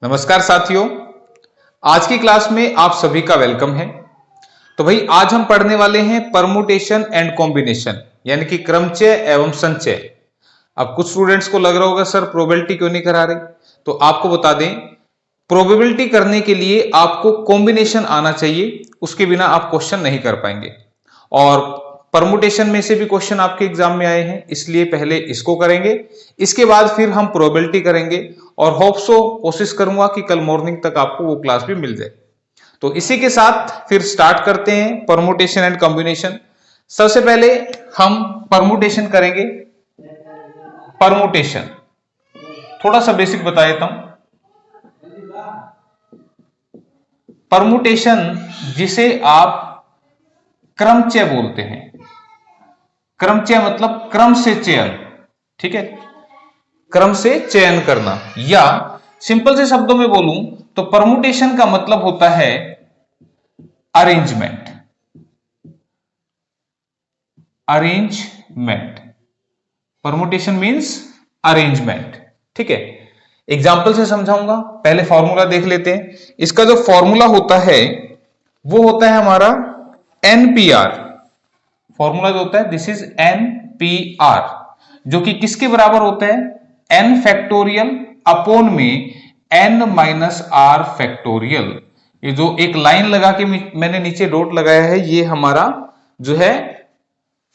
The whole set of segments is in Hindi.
नमस्कार साथियों, आज की क्लास में आप सभी का वेलकम है। तो भाई आज हम पढ़ने वाले हैं परमुटेशन एंड कॉम्बिनेशन यानी कि क्रमचय एवं संचय। अब कुछ स्टूडेंट्स को लग रहा होगा सर प्रोबेबिलिटी क्यों नहीं करा रहे, तो आपको बता दें प्रोबेबिलिटी करने के लिए आपको कॉम्बिनेशन आना चाहिए, उसके बिना आप क्वेश्चन नहीं कर पाएंगे। और परमुटेशन में से भी क्वेश्चन आपके एग्जाम में आए हैं, इसलिए पहले इसको करेंगे, इसके बाद फिर हम प्रोबेबिलिटी करेंगे और होप सो कोशिश करूंगा कि कल मॉर्निंग तक आपको वो क्लास भी मिल जाए। तो इसी के साथ फिर स्टार्ट करते हैं परमुटेशन एंड कॉम्बिनेशन। सबसे पहले हम परमुटेशन करेंगे। परमुटेशन थोड़ा सा बेसिक बता देता हूं। परमुटेशन जिसे आप क्रमचय बोलते हैं, क्रमचय मतलब क्रम से चयन, ठीक है, क्रम से चयन करना, या सिंपल से शब्दों में बोलूं तो परमुटेशन का मतलब होता है arrangement. Arrangement, permutation means arrangement, ठीक है। एग्जाम्पल से समझाऊंगा, पहले फॉर्मूला देख लेते हैं। इसका जो फॉर्मूला होता है वो होता है हमारा NPR। फॉर्मूला जो होता है दिस इज NPR, जो कि किसके बराबर होता है, n फैक्टोरियल अपॉन में n माइनस r फैक्टोरियल। ये जो एक लाइन लगा के मैंने नीचे डॉट लगाया है, ये हमारा जो है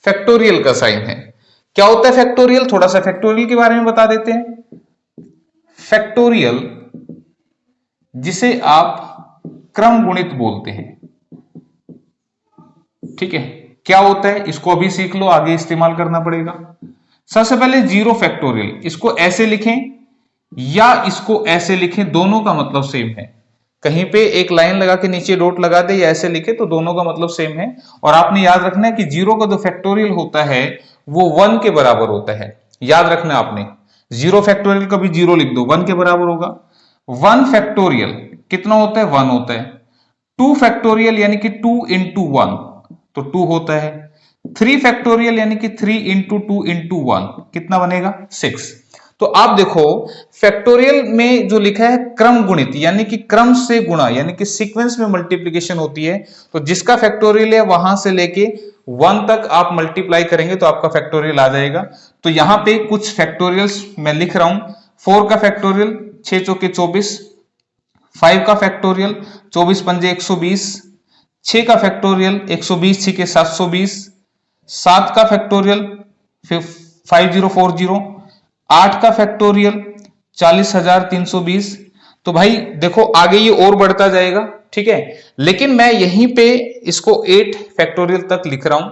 फैक्टोरियल का साइन है। क्या होता है फैक्टोरियल, थोड़ा सा फैक्टोरियल के बारे में बता देते हैं। फैक्टोरियल जिसे आप क्रम गुणित बोलते हैं, ठीक है, क्या होता है इसको अभी सीख लो, आगे इस्तेमाल करना पड़ेगा। सबसे पहले जीरो फैक्टोरियल, इसको ऐसे लिखें या इसको ऐसे लिखें, दोनों का मतलब सेम है। कहीं पे एक लाइन लगा के नीचे डॉट लगा दे या ऐसे लिखे तो दोनों का मतलब सेम है। और आपने याद रखना है कि जीरो का जो फैक्टोरियल होता है वो 1 के बराबर होता है। याद रखना आपने, जीरो फैक्टोरियल का भी जीरो लिख दो, 1 के बराबर होगा। 1 फैक्टोरियल कितना होता है, 1 होता है। 2 फैक्टोरियल यानी कि 2 इंटू 1 तो 2 होता है। 3 फैक्टोरियल यानी कि 3 इंटू 2 इंटू 1 कितना बनेगा, 6। तो आप देखो फैक्टोरियल में जो लिखा है क्रम गुणित यानी कि क्रम से गुणा यानी कि सीक्वेंस में मल्टीप्लिकेशन होती है, तो जिसका फैक्टोरियल है वहां से लेके 1 तक आप मल्टीप्लाई करेंगे तो आपका फैक्टोरियल आ जाएगा। तो यहां पे कुछ फैक्टोरियल्स मैं लिख रहा हूं। 4 का फैक्टोरियल 6 चौके 24, 5 का फैक्टोरियल 24 पंजे 120, 6 का फैक्टोरियल 120 6 के 720, 7 का फैक्टोरियल 5040, 8 का फैक्टोरियल 40,320। तो भाई देखो आगे ये और बढ़ता जाएगा, ठीक है, लेकिन मैं यहीं पे इसको 8 फैक्टोरियल तक लिख रहा हूं।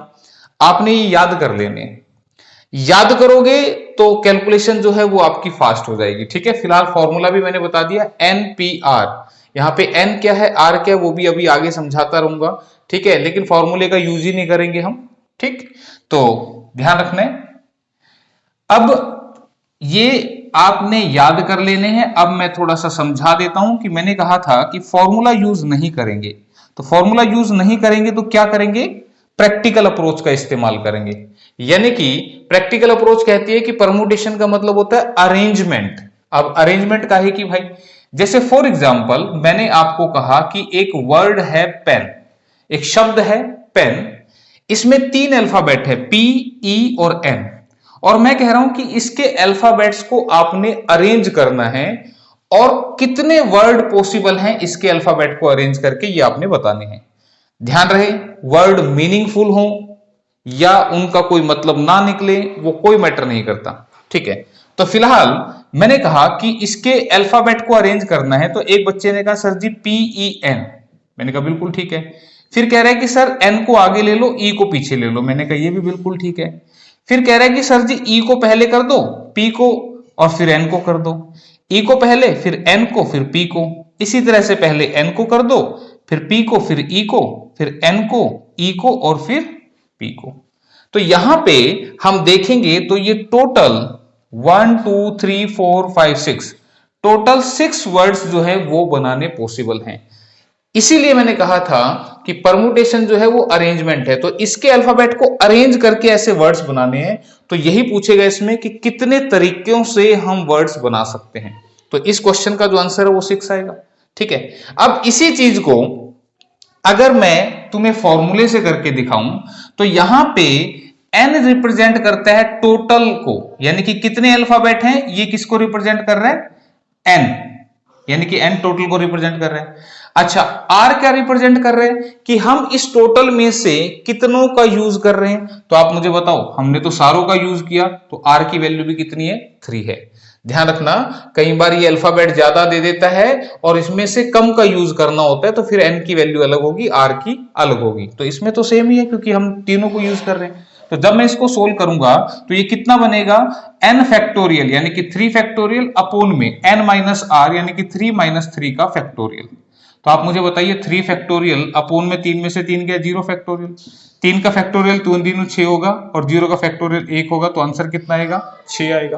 आपने ये याद कर लेने, याद करोगे तो कैलकुलेशन जो है वो आपकी फास्ट हो जाएगी, ठीक है। फिलहाल फॉर्मूला भी मैंने बता दिया NPR। यहाँ पे n क्या है, r क्या है, वो भी अभी आगे समझाता रहूंगा, ठीक है, लेकिन फॉर्मूले का यूज ही नहीं करेंगे हम, ठीक। तो ध्यान रखना है। अब ये आपने याद कर लेने हैं। अब मैं थोड़ा सा समझा देता हूं कि मैंने कहा था कि फॉर्मूला यूज नहीं करेंगे, तो फॉर्मूला यूज नहीं करेंगे तो क्या करेंगे, प्रैक्टिकल अप्रोच का इस्तेमाल करेंगे। यानी कि प्रैक्टिकल अप्रोच कहती है कि परमुटेशन का मतलब होता है अरेंजमेंट। अब अरेंजमेंट का है कि भाई जैसे फॉर एग्जाम्पल मैंने आपको कहा कि एक वर्ड है पेन, एक शब्द है पेन, इसमें 3 अल्फाबेट है P, E और N, और मैं कह रहा हूं कि इसके अल्फाबेट्स को आपने अरेंज करना है और कितने वर्ड पॉसिबल हैं इसके अल्फाबेट को अरेंज करके ये आपने बताने हैं। ध्यान रहे वर्ड मीनिंगफुल हो या उनका कोई मतलब ना निकले वो कोई मैटर नहीं करता, ठीक है। तो फिलहाल मैंने कहा कि इसके अल्फाबेट को अरेंज करना है, तो एक बच्चे ने कहा सर जी PEN, मैंने कहा बिल्कुल ठीक है। फिर कह रहा है कि सर N को आगे ले लो, E को पीछे ले लो, मैंने कहा ये भी बिल्कुल ठीक है। फिर कह रहा है कि सर जी E को पहले कर दो, P को और फिर N को कर दो, E को पहले फिर N को फिर P को, इसी तरह से पहले N को कर दो, फिर P को फिर E को, फिर N को E को और फिर P को। तो यहां पे हम देखेंगे तो ये टोटल 1 2 3 4 5 6 टोटल 6 वर्ड्स जो है वो बनाने पॉसिबल हैं। इसीलिए मैंने कहा था कि परमुटेशन जो है वो अरेंजमेंट है, तो इसके अल्फाबेट को अरेंज करके ऐसे वर्ड्स बनाने हैं। तो यही पूछेगा इसमें कि कितने तरीकों से हम वर्ड्स बना सकते हैं। तो इस क्वेश्चन का जो आंसर है वो 6 आएगा। ठीक है, अब इसी चीज को अगर मैं तुम्हें फॉर्मूले से करके दिखाऊं तो यहां पे n रिप्रेजेंट करता है टोटल को, यानी कि कितने अल्फाबेट हैं, ये किसको रिप्रेजेंट कर रहा है, n, यानी कि n टोटल को रिप्रेजेंट कर रहा है। अच्छा, r क्या रिप्रेजेंट कर रहे हैं कि हम इस टोटल में से कितनों का यूज कर रहे हैं। तो आप मुझे बताओ, हमने तो सारों का यूज किया, तो r की वैल्यू भी कितनी है, 3 है। ध्यान रखना, कई बार ये अल्फाबेट ज्यादा दे देता है और इसमें से कम का यूज करना होता है, तो फिर n की वैल्यू अलग होगी, r की अलग होगी। तो इसमें तो सेम ही है क्योंकि हम तीनों को यूज कर रहे हैं। तो जब मैं इसको सोल्व करूंगा तो ये कितना बनेगा, n फैक्टोरियल यानी कि 3 फैक्टोरियल अपोन में n माइनस r यानी कि 3 माइनस 3 का फैक्टोरियल। तो आप मुझे बताइए 3 फैक्टोरियल अपोन में 3 में से 3 गया, 0 फैक्टोरियल। 3 का फैक्टोरियल 2 3 6 होगा और 0 का फैक्टोरियल 1 होगा, तो आंसर कितना आएगा, 6 आएगा।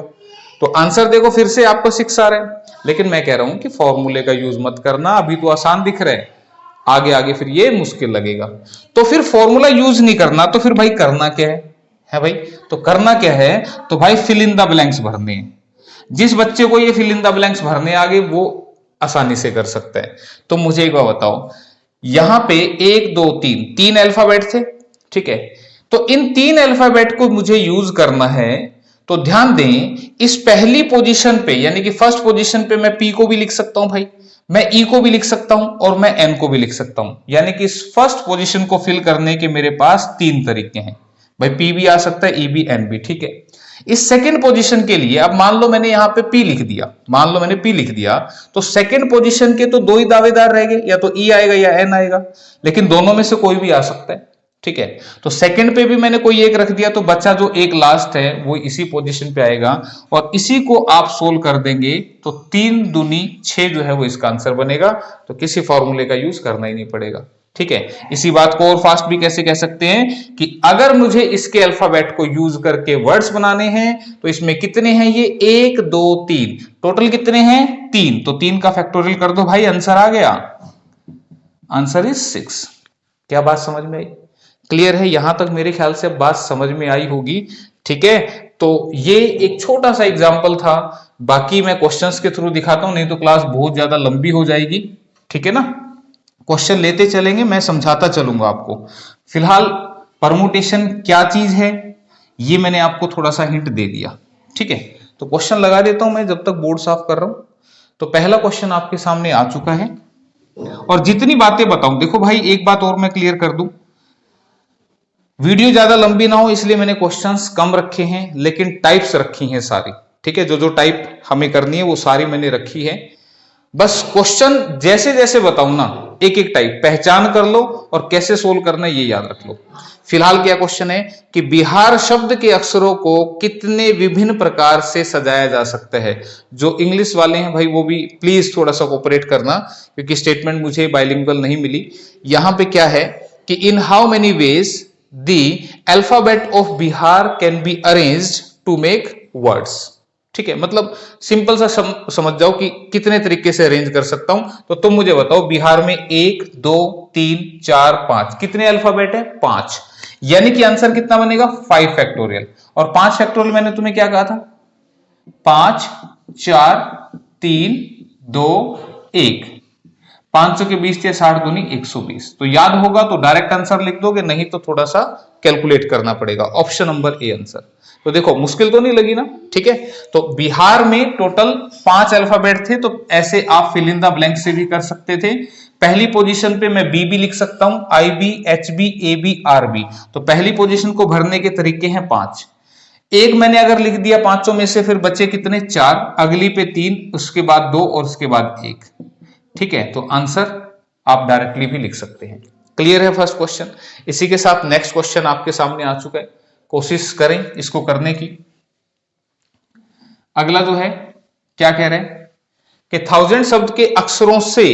तो आंसर देखो फिर से आपको 6 आ रहा है, लेकिन मैं कह रहा हूं कि फॉर्मूले का यूज मत करना, अभी तो आसान दिख रहा है, आगे आगे फिर ये मुश्किल लगेगा। तो फिर फॉर्मूला यूज नहीं करना, तो फिर भाई करना क्या है भाई, तो करना क्या है, तो भाई फिल इन द ब्लैंक्स भरने हैं। जिस बच्चे को ये फिल इन द ब्लैंक्स भरने आगे वो आसानी से कर सकता है। तो मुझे एक बात बताओ, यहां पे 1 2 3 अल्फाबेट थे, ठीक है, तो इन 3 अल्फाबेट को मुझे यूज करना है। तो ध्यान दें, इस पहली पोजीशन पे यानी कि फर्स्ट पोजीशन पे मैं P को भी लिख सकता हूं भाई, मैं E को भी लिख सकता हूं और मैं N को भी लिख सकता हूं, यानी कि इस फर्स्ट पोजीशन को फिल करने के मेरे पास 3 तरीके हैं भाई, P भी आ सकता है, E भी, N भी, ठीक है। इस सेकंड पोजीशन के लिए अब मान लो मैंने यहां पे P लिख दिया, मान लो मैंने P लिख दिया, तो सेकंड पोजीशन के तो 2 ही दावेदार रह गए, या तो E आएगा या N आएगा, लेकिन दोनों में से कोई भी आ सकता है, ठीक है। तो सेकंड पे भी मैंने कोई एक रख दिया, तो बच्चा जो एक लास्ट है वो इसी पोजीशन पे आएगा, और इसी को आप सोल्व कर देंगे तो 3 दूनी 6 जो है वो इसका आंसर बनेगा। तो किसी फॉर्मूले का यूज करना ही नहीं पड़ेगा, ठीक है। इसी बात को और फास्ट भी कैसे कह सकते हैं कि अगर मुझे इसके अल्फाबेट को यूज करके वर्ड्स बनाने हैं तो इसमें कितने हैं, ये 1 2 3, टोटल कितने हैं 3, तो 3 का फैक्टोरियल कर दो भाई, आंसर आ गया, आंसर इज 6। क्या बात समझ में आई, क्लियर है, यहां तक मेरे ख्याल से बात समझ में आई होगी, ठीक है। तो ये एक छोटा सा एग्जांपल था, बाकी मैं क्वेश्चंस के थ्रू दिखाता हूं, नहीं तो क्लास बहुत ज्यादा लंबी हो जाएगी, ठीक है ना। क्वेश्चन लेते चलेंगे, मैं समझाता चलूंगा आपको। फिलहाल परमुटेशन क्या चीज है ये मैंने आपको थोड़ा सा हिंट दे दिया, ठीक है। तो क्वेश्चन लगा देता हूं मैं जब तक बोर्ड साफ कर रहा हूं। तो पहला क्वेश्चन आपके सामने आ चुका है, और जितनी बातें बताऊं, देखो भाई एक बात और मैं क्लियर कर दूं, वीडियो ज्यादा लंबी ना हो इसलिए मैंने क्वेश्चंस कम रखे हैं, लेकिन टाइप्स रखी हैं सारी, ठीक है। जो जो टाइप हमें करनी है वो सारी मैंने रखी है, बस क्वेश्चन जैसे जैसे बताऊं ना, एक एक टाइप पहचान कर लो और कैसे सोल्व करना है ये याद रख लो। फिलहाल क्या क्वेश्चन है कि बिहार शब्द के अक्षरों को कितने विभिन्न प्रकार से सजाया जा सकता है। जो इंग्लिश वाले हैं भाई वो भी प्लीज थोड़ा सा कोऑपरेट करना, क्योंकि स्टेटमेंट मुझे बाइलिंगुअल नहीं मिली। यहां पे क्या है कि in how many ways the alphabet of Bihar can be arranged to make words, ठीक है। मतलब सिंपल सा समझ जाओ कि कितने तरीके से अरेंज कर सकता हूं। तो तुम मुझे बताओ, बिहार में 1 2 3 4 5 कितने अल्फाबेट है, 5, यानी कि आंसर कितना बनेगा 5 फैक्टोरियल। और 5 फैक्टोरियल मैंने तुम्हें क्या कहा था, 5 4 3 2 1, 500 के 20 थे, 60 दूनी 120। तो याद होगा तो डायरेक्ट आंसर लिख दोगे, नहीं तो थोड़ा सा कैलकुलेट करना पड़ेगा। Option number A answer. तो देखो मुश्किल तो नहीं लगी ना, ठीक है। तो बिहार में टोटल 5 अल्फाबेट थे, तो ऐसे आप फिल इन द ब्लैंक से भी कर सकते थे। पहली पोजीशन पे मैं बी भी लिख सकता हूं, I B, H B, A B, R B. तो पहली पोजीशन को भरने के तरीके हैं 5। एक मैंने अगर लिख दिया 500 में से, फिर बचे कितने 4, अगली पे 3, उसके बाद 2 और उसके बाद 1, ठीक है। तो आंसर आप डायरेक्टली भी लिख सकते हैं। क्लियर है फर्स्ट क्वेश्चन। इसी के साथ नेक्स्ट क्वेश्चन आपके सामने आ चुका है, कोशिश करें इसको करने की। अगला जो है क्या कह रहे हैं कि 1000 शब्द के अक्षरों से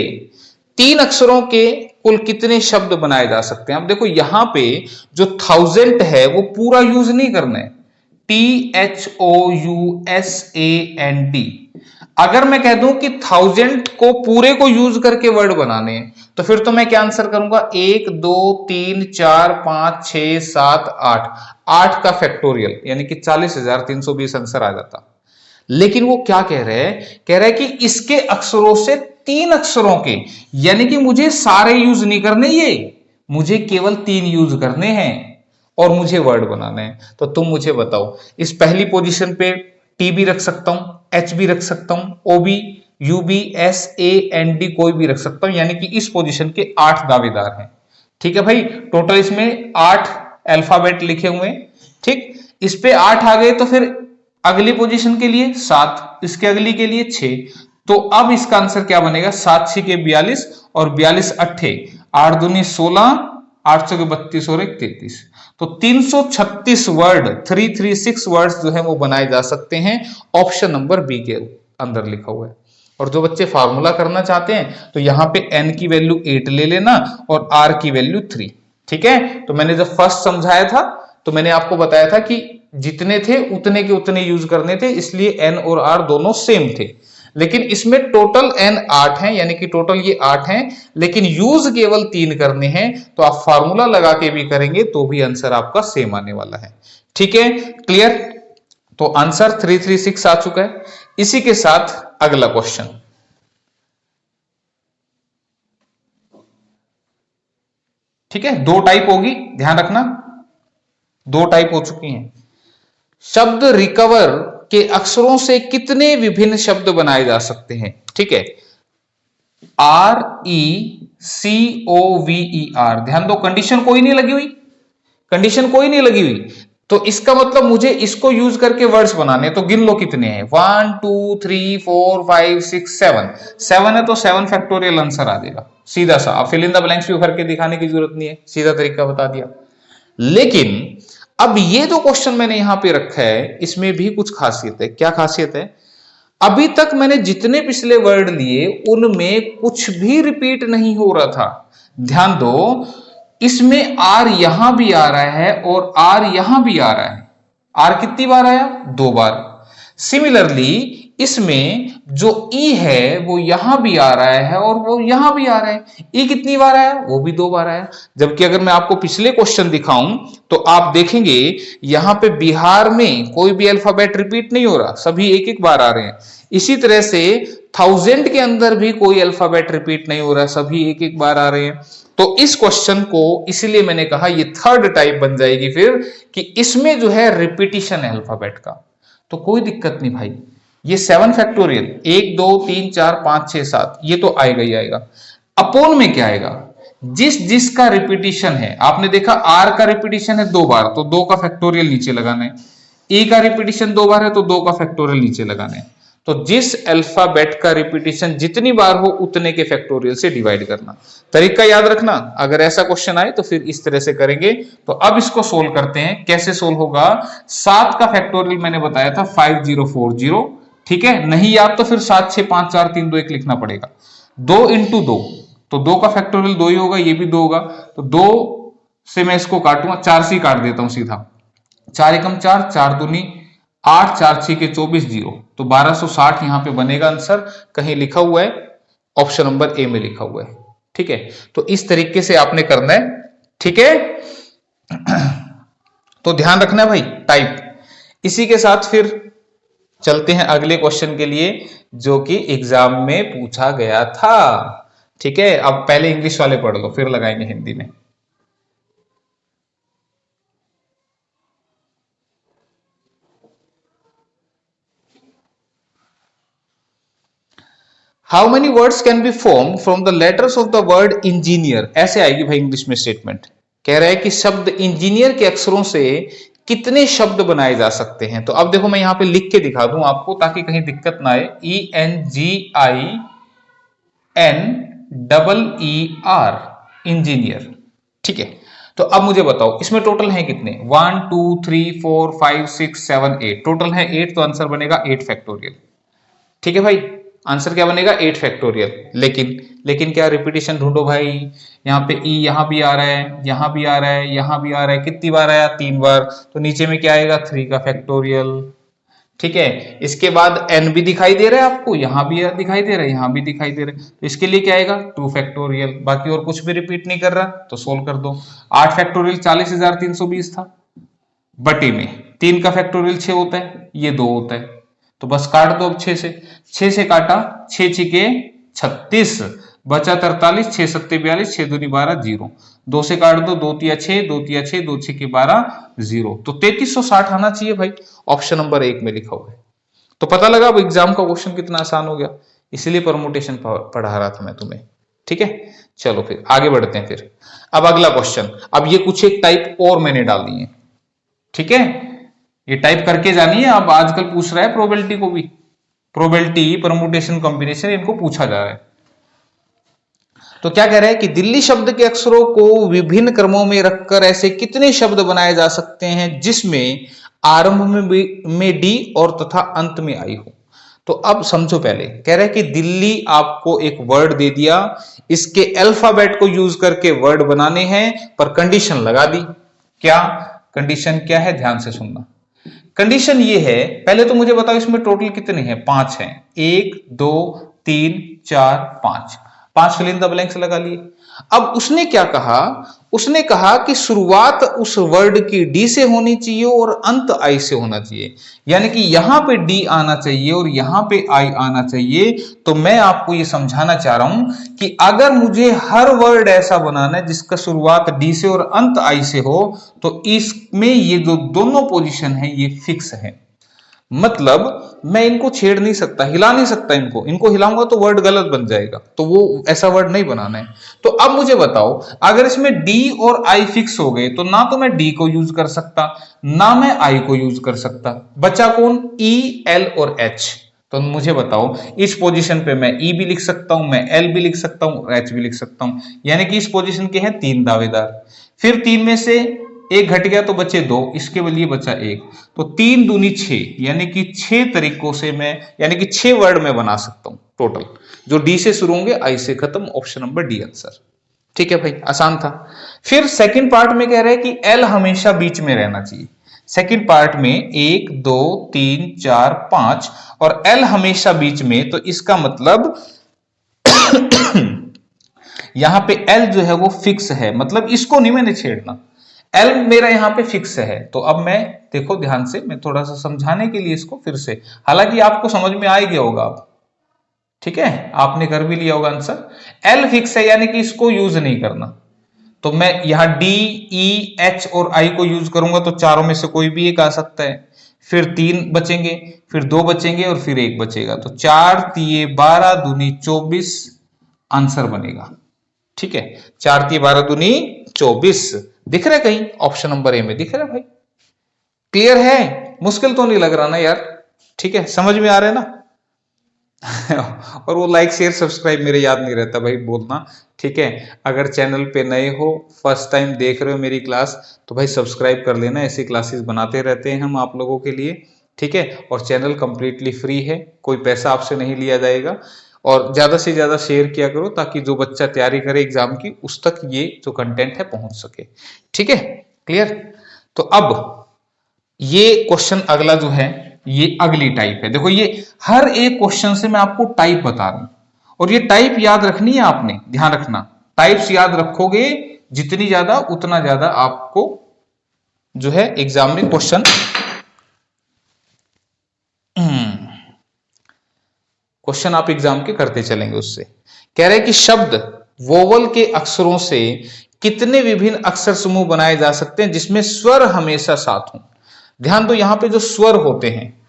3 अक्षरों के कुल कितने शब्द बनाए जा सकते हैं। अब देखो यहां पे जो 1000 है वो पूरा यूज नहीं करना है, THOUSAND। अगर मैं कह दूं कि 1000 को पूरे को यूज करके वर्ड बनाने हैं, तो फिर तो मैं क्या आंसर करूंगा, 1 2 3 4 5 6 7 8 का फैक्टोरियल, यानी कि 40,320 आंसर आ जाता। लेकिन वो क्या कह रहे हैं, कह रहा है कि इसके अक्षरों से 3 अक्षरों के, यानी कि मुझे सारे यूज नहीं करने, ये मुझे केवल 3 यूज करने हैं और मुझे वर्ड बनाने हैं। तो तुम मुझे बताओ, इस पहली पोजीशन पे टी भी रख सकता हूं, एच भी रख सकता हूं, O B, U B, S, A, N, D कोई भी रख सकता हूं, यानी कि इस पोजीशन के 8 दावेदार हैं। ठीक है भाई, टोटल इसमें 8 अल्फाबेट लिखे हुए हैं। ठीक, इस पे 8 आ गए, तो फिर अगली पोजीशन के लिए 7, इसके अगली के लिए 6। तो अब इसका आंसर क्या बनेगा, 7 6 के 42 और 42 अट्ठे 8 दूनी 16, 8 सौ के 32 और 33। तो 336 वर्ड, 336 वर्ड्स जो है वो बनाए जा सकते हैं, ऑप्शन नंबर बी के अंदर लिखा हुआ है। और जो बच्चे फार्मूला करना चाहते हैं तो यहां पे n की वैल्यू 8 ले लेना और r की वैल्यू 3। ठीक है, तो मैंने जब फर्स्ट समझाया था तो मैंने आपको बताया था कि जितने थे उतने के उतने यूज करने थे, इसलिए n और r दोनों सेम थे। लेकिन इसमें टोटल n 8 है, यानी कि टोटल ये 8 हैं, लेकिन यूज केवल 3 करने हैं। तो आप फार्मूला लगा के भी करेंगे तो भी आंसर आपका सेम आने वाला है। ठीक है, क्लियर? तो आंसर 336 आ चुका है। इसी के साथ अगला क्वेश्चन, ठीक है, 2 टाइप होगी, ध्यान रखना, 2 टाइप हो चुकी हैं। शब्द रिकवर के अक्षरों से कितने विभिन्न शब्द बनाए जा सकते हैं? ठीक है, RECOVER, ध्यान दो, कंडीशन कोई नहीं लगी हुई, कंडीशन कोई नहीं लगी हुई। तो इसका मतलब मुझे इसको यूज करके वर्ड्स बनाने, तो गिन लो कितने हैं, 1 2 3 4 5 6 7, 7 है तो 7 फैक्टोरियल आंसर आ जाएगा सीधा सा। आप फिल इन द ब्लैंक्स भी भर के दिखाने की जरूरत नहीं है, सीधा तरीका बता दिया। लेकिन अब ये जो क्वेश्चन मैंने यहां पे रखा है, इसमें भी कुछ खासियत है। क्या खासियत है? अभी तक मैंने जितने पिछले वर्ड लिए उनमें कुछ भी रिपीट नहीं हो रहा था। ध्यान दो, इसमें आर यहां भी आ रहा है और आर यहां भी आ रहा है। आर कितनी बार आया? 2 बार। सिमिलरली इसमें जो ई है वो यहां भी आ रहा है और वो यहां भी आ रहा है। ई कितनी बार आया? वो भी 2 बार आया। जबकि अगर मैं आपको पिछले क्वेश्चन दिखाऊं तो आप देखेंगे यहां पे बिहार में कोई भी अल्फाबेट रिपीट नहीं हो रहा, सभी एक एक बार आ रहे हैं। इसी तरह से 1000 के अंदर भी कोई अल्फाबेट रिपीट नहीं हो रहा, सभी एक एक बार आ रहे हैं। तो इस क्वेश्चन को इसलिए मैंने कहा ये थर्ड टाइप बन जाएगी फिर, कि इसमें जो है रिपीटिशन है अल्फाबेट का। तो कोई दिक्कत नहीं भाई, ये 7 फैक्टोरियल 1 2 3 4 5 6 7 ये तो आएगा ही आएगा। अपोन में क्या आएगा? जिस जिसका रिपीटिशन है, आपने देखा आर का रिपीटिशन है 2 बार तो 2 का फैक्टोरियल नीचे लगाना है, ए का रिपीटिशन 2 बार है तो 2 का फैक्टोरियल नीचे लगाना है। तो जिस अल्फाबेट का रिपीटिशन जितनी बार हो उतने के फैक्टोरियल से डिवाइड करना। तरीका याद रखना, अगर ऐसा क्वेश्चन आए तो फिर इस तरह से करेंगे। तो अब इसको सोल्व करते हैं। कैसे सोल्व होगा? 7 का फैक्टोरियल मैंने बताया था 5040, ठीक है, नहीं याद तो फिर 7 6 5 4 3 2 1 लिखना पड़ेगा। 2 इंटू 2, तो 2 का फैक्टोरियल 2 ही होगा, ये भी 2 होगा। तो 2 से मैं इसको काटूंगा, 4 से काट देता हूं सीधा, 4 एकम 4, 4 दूनी 8, 4 6 के 24 0, तो 1260 यहां पे बनेगा आंसर। कहीं लिखा हुआ है, ऑप्शन नंबर ए में लिखा हुआ है। ठीक है, तो इस तरीके से आपने करना है। ठीक है, तो ध्यान रखना है भाई टाइप। इसी के साथ फिर चलते हैं अगले क्वेश्चन के लिए, जो कि एग्जाम में पूछा गया था। ठीक है, अब पहले इंग्लिश वाले पढ़ लो, फिर लगाएंगे हिंदी में। How many words can be form from the letters of the word engineer? ऐसे आएगी भाई इंग्लिश में स्टेटमेंट। कह रहा है कि शब्द इंजीनियर के अक्षरों से कितने शब्द बनाए जा सकते हैं। तो अब देखो मैं यहां पे लिख के दिखा दूं आपको ताकि कहीं दिक्कत ना आए। ENGINEER, engineer. ठीक है, तो अब मुझे बताओ इसमें टोटल है कितने? 1 2 3 4 5 6 7 8, टोटल है 8, तो आंसर बनेगा 8 फैक्टोरियल। ठीक है भाई, आंसर क्या बनेगा? 8 फैक्टोरियल। लेकिन क्या? रिपीटिशन ढूंढो भाई। यहाँ पे ई यहां भी आ रहा है, यहां भी आ रहा है, यहां भी आ रहा है, कितनी बार आया? 3 बार। तो नीचे में क्या आएगा? 3 का फैक्टोरियल। ठीक है, इसके बाद एन भी दिखाई दे रहा है आपको, यहां भी दिखाई दे रहा है, यहां भी दिखाई दे रहा है, तो इसके लिए क्या आएगा? 2 फैक्टोरियल। बाकी और कुछ भी रिपीट नहीं कर रहा तो सोल्व कर दो। 8 फैक्टोरियल 40,320 था, बटे में 3 का फैक्टोरियल 6 होता है, ये 2 होता है, तो बस काट दो अब 6 से, 6 से काटा, 6 छिके 36, बचा 43, 6 सत्ते 42, 6 दूनी 12, 0, 2 से काट दो, 2 तिया 6, 2 तिया 6, 2 छिके 12, 0, तो 3360 आना चाहिए भाई, ऑप्शन नंबर 1 में लिखा हुआ है। तो पता लगा अब एग्जाम का क्वेश्चन कितना आसान हो गया, इसलिए परमुटेशन पढ़ा रहा था मैं तुम्हें, ठीक है। चलो फिर आगे बढ़ते हैं। फिर अब अगला क्वेश्चन, अब ये कुछ एक टाइप और मैंने डाली है, ठीक है, ये टाइप करके जानी है। अब आजकल पूछ रहा है प्रोबेबिलिटी को भी, प्रोबेबिलिटी, परमुटेशन, कॉम्बिनेशन, इनको पूछा जा रहा है। तो क्या कह रहा है कि दिल्ली शब्द के अक्षरों को विभिन्न क्रमों में रखकर ऐसे कितने शब्द बनाए जा सकते हैं जिसमें आरंभ में डी और तथा अंत में आई हो। तो अब समझो, पहले कह रहा है कि दिल्ली आपको एक वर्ड दे दिया, इसके अल्फाबेट को यूज करके वर्ड बनाने हैं, पर कंडीशन लगा दी। क्या कंडीशन क्या है, ध्यान से सुनना। कंडीशन ये है, पहले तो मुझे बताओ इसमें टोटल कितने हैं, 5 हैं, 1 2 3 4 5, 5 फिल इन द ब्लैंक्स लगा लिए। अब उसने क्या कहा, उसने कहा कि शुरुआत उस वर्ड की डी से होनी चाहिए और अंत आई से होना चाहिए, यानी कि यहां पे डी आना चाहिए और यहां पे आई आना चाहिए। तो मैं आपको ये समझाना चाह रहा हूं कि अगर मुझे हर वर्ड ऐसा बनाना है जिसका शुरुआत डी से और अंत आई से हो, तो इसमें ये जो दोनों पोजीशन है ये फिक्स है। मतलब मैं इनको छेड़ नहीं सकता, हिला नहीं सकता, इनको हिलाऊंगा तो वर्ड गलत बन जाएगा, तो वो ऐसा वर्ड नहीं बनाना है। तो अब मुझे बताओ, अगर इसमें डी और आई फिक्स हो गए तो ना तो मैं डी को यूज कर सकता, ना मैं आई को यूज कर सकता, बचा कौन, ई, एल और एच। तो मुझे बताओ, इस पोजीशन पे मैं ई भी लिख सकता हूं, मैं एल भी लिख सकता हूं, एच भी लिख सकता हूं, यानी कि इस पोजीशन के हैं 3 दावेदार। फिर 3 में से एक घट गया तो बचे 2, इसके लिए बचा 1, तो 3 दूनी 6, यानी कि 6 तरीकों से मैं, यानी कि 6 वर्ड में बना सकता हूं टोटल, जो डी से शुरू होंगे, आई से खत्म। ऑप्शन नंबर डी आंसर, ठीक है भाई, आसान था। फिर सेकंड पार्ट में कह रहे हैं कि एल हमेशा बीच में रहना चाहिए। सेकंड पार्ट में 1 2 3 4 5 और एल हमेशा बीच में, तो इसका मतलब यहां पे एल जो है वो फिक्स है, मतलब इसको नहीं मैंने छेड़ना, एल मेरा यहां पे फिक्स है। तो अब मैं, देखो ध्यान से, मैं थोड़ा सा समझाने के लिए इसको फिर से, हालांकि आपको समझ में आ गया होगा अब, ठीक है, आपने कर भी लिया होगा आंसर। एल फिक्स है यानी कि इसको यूज नहीं करना, तो मैं यहां डी, ई, एच और आई को यूज करूंगा तो चारों में से कोई भी एक आ सकता है। फिर 3 बचेंगे, फिर 2 बचेंगे और फिर 1 बचेगा, तो 4 तिये 12 दूनी 24 आंसर बनेगा, ठीक है। 4 तिये 12 दूनी 24 दिख रहा है कहीं, ऑप्शन नंबर ए में दिख रहा है भाई। क्लियर है, मुश्किल तो नहीं लग रहा ना यार, ठीक है, समझ में आ रहा है ना। और वो लाइक शेयर सब्सक्राइब मेरे याद नहीं रहता भाई बोलना, ठीक है। अगर चैनल पे नए हो, फर्स्ट टाइम देख रहे हो मेरी क्लास, तो भाई सब्सक्राइब कर लेना, ऐसी क्लासेस बनाते रहते हैं हम आप लोगों के लिए, ठीक है। और चैनल कंप्लीटली फ्री है, कोई पैसा आपसे नहीं लिया जाएगा। और ज्यादा से ज्यादा शेयर किया करो ताकि जो बच्चा तैयारी करे एग्जाम की, उस तक ये जो कंटेंट है पहुंच सके, ठीक है, क्लियर। तो अब ये क्वेश्चन अगला जो है, ये अगली टाइप है। देखो, ये हर एक क्वेश्चन से मैं आपको टाइप बता रहा हूं, और ये टाइप याद रखनी है आपने, ध्यान रखना, टाइप्स याद रखोगे जितनी ज्यादा, उतना ज्यादा आपको जो है एग्जाम में क्वेश्चन आप एग्जाम के करते चलेंगे उससे। कह रहे हैं कि शब्द वोवल के अक्षरों से कितने विभिन्न अक्षर समूह बनाए जा सकते हैं जिसमें स्वर हमेशा साथ हों। ध्यान दो, यहां पे जो स्वर होते हैं,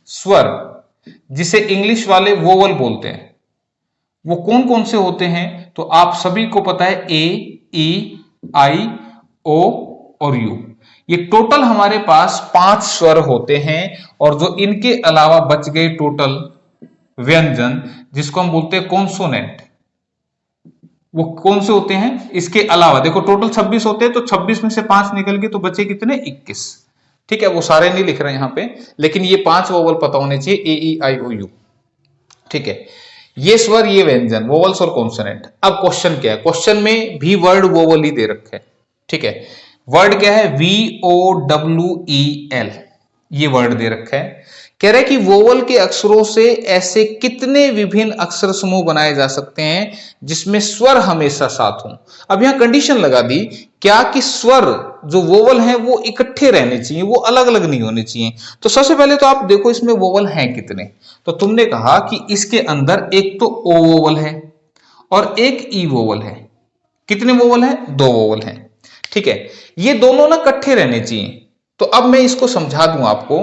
स्वर जिसे इंग्लिश वाले वोवल बोलते हैं, वो कौन कौन से होते हैं, तो आप सभी को पता है, ए, ई, आई, ओ और यू। ये टोटल हमारे पास 5 स्वर होते हैं, और जो इनके अलावा बच गए टोटल व्यंजन, जिसको हम बोलते हैं कॉन्सोनेंट, वो कौन से होते हैं इसके अलावा। देखो टोटल 26 होते हैं, तो 26 में से 5 निकल गए तो बचे कितने, 21, ठीक है। वो सारे नहीं लिख रहे हैं यहां पे, लेकिन ये 5 वोवल पता होने चाहिए, ए, ई, आई, ओ, यू, ठीक है। ये स्वर, ये व्यंजन, वोवल्स और कॉन्सोनेंट। अब क्वेश्चन क्या है, क्वेश्चन में भी वर्ड वोवल ही दे रखा है, ठीक है। वर्ड क्या है, VOWEL, ये वर्ड दे रखा है। कह रहे हैं कि वोवल के अक्षरों से ऐसे कितने विभिन्न अक्षर समूह बनाए जा सकते हैं जिसमें स्वर हमेशा साथ हों। अब यहां कंडीशन लगा दी क्या कि स्वर जो वोवल हैं वो इकट्ठे रहने चाहिए, वो अलग अलग नहीं होने चाहिए। तो सबसे पहले तो आप देखो इसमें वोवल हैं कितने। तो तुमने कहा कि इसके अंदर एक तो ओ वोवल है और एक ई वोवल है। कितने वोवल हैं? दो वोवल हैं। ठीक है, ये दोनों ना इकट्ठे रहने चाहिए। तो अब मैं इसको समझा दूं आपको।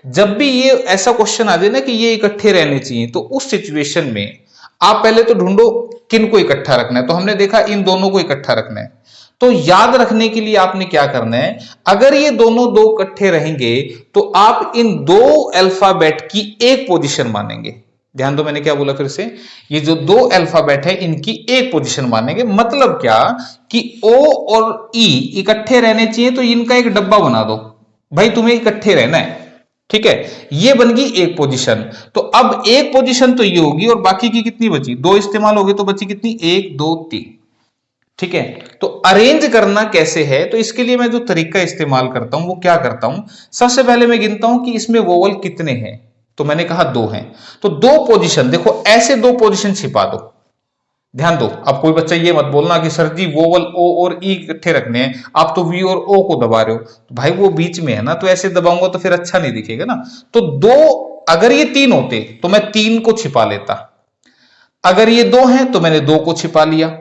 जब भी ये ऐसा क्वेश्चन आ जाए ना कि ये इकट्ठे रहने चाहिए, तो उस सिचुएशन में आप पहले तो ढूंढो किन को इकट्ठा रखना है। तो हमने देखा इन दोनों को इकट्ठा रखना है। तो याद रखने के लिए आपने क्या करना है, अगर ये दोनों दो इकट्ठे रहेंगे तो आप इन दो अल्फाबेट की एक पोजीशन मानेंगे। ध्यान दो मैंने क्या बोला फिर से, ये जो दो अल्फाबेट है इनकी एक पोजीशन मानेंगे। मतलब क्या कि ओ और ई इकट्ठे रहने चाहिए, तो इनका एक डब्बा बना दो, भाई तुम्हें इकट्ठे रहना है। ठीक है, ये बन गई एक पोजीशन। तो अब एक पोजीशन तो ये होगी और बाकी की कितनी बची? दो इस्तेमाल हो गए तो बची कितनी? एक दो तीन। ठीक है, तो अरेंज करना कैसे है, तो इसके लिए मैं जो तरीका इस्तेमाल करता हूं वो क्या करता हूं, सबसे पहले मैं गिनता हूं कि इसमें वोवल कितने हैं। तो मैंने कहा दो हैं, तो दो पोजीशन, देखो ऐसे दो पोजीशन छिपा दो। ध्यान दो, अब कोई बच्चा ये मत बोलना कि सर जी वोवल ओ और ई इकट्ठे रखने हैं, आप तो वी और ओ को दबा रहे हो। तो भाई वो बीच में है ना, तो ऐसे दबाऊंगा तो फिर अच्छा नहीं दिखेगा ना। तो दो, अगर ये तीन होते तो मैं तीन को छिपा लेता, अगर ये दो हैं तो मैंने दो को छिपा लिया,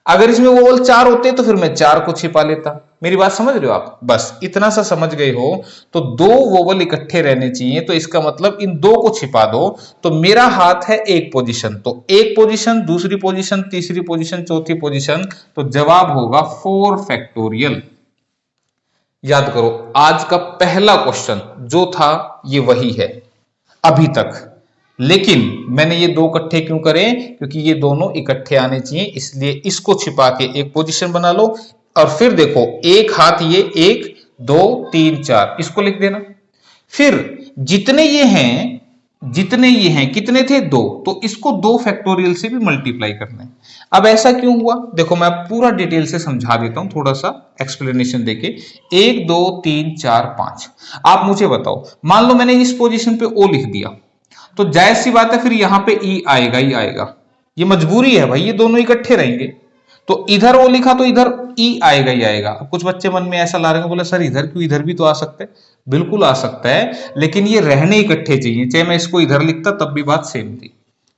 अगर इसमें वोवल चार होते तो फिर मैं चार को छिपा लेता। मेरी बात समझ रहे हो आप? बस इतना सा समझ गए हो। तो दो वोवल इकट्ठे रहने चाहिए, तो इसका मतलब इन दो को छिपा दो। तो मेरा हाथ है एक पोजीशन, तो एक पोजीशन, दूसरी पोजीशन, तीसरी पोजीशन, चौथी पोजीशन। तो जवाब होगा 4 फैक्टोरियल। याद करो, आज का पहला क्वेश्चन जो था ये वही है अभी तक। लेकिन मैंने ये दो इकट्ठे क्यों करें? क्योंकि ये दोनों इकट्ठे आने चाहिए, इसलिए इसको छिपा के एक पोजीशन बना लो। और फिर देखो, एक हाथ ये, एक दो तीन चार, इसको लिख देना। फिर जितने ये हैं, जितने ये हैं, कितने थे? दो, तो इसको 2 फैक्टोरियल से भी मल्टीप्लाई करना है। अब ऐसा क्यों हुआ, देखो मैं पूरा डिटेल से समझा देता हूं, थोड़ा सा एक्सप्लेनेशन देके। 1 2 3 4 5, आप मुझे बताओ, मान लो मैंने इस पोजीशन पे ओ लिख दिया, तो जायज सी बात है फिर यहां पे ई आएगा ही आएगा। ये मजबूरी है भाई, ये दोनों इकट्ठे रहेंगे। तो इधर ओ लिखा तो इधर ई आएगा ही आएगा। अब कुछ बच्चे मन में ऐसा ला रहे हैं, बोले सर इधर क्यों, इधर भी तो आ सकता है। बिल्कुल आ सकता है, लेकिन ये रहने इकट्ठे चाहिए। चाहे मैं इसको इधर लिखता तब भी बात सेम थी।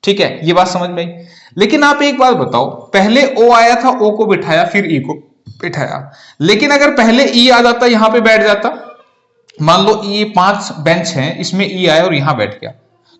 ठीक है, ये बात समझ में आई। लेकिन आप एक बात बताओ, पहले ओ आया था, ओ को बिठाया, फिर ई को बिठाया। लेकिन अगर पहले ई आ जाता, यहां पे बैठ जाता, मान लो ये 5 बेंच हैं, इसमें ई आया और यहां बैठ गया,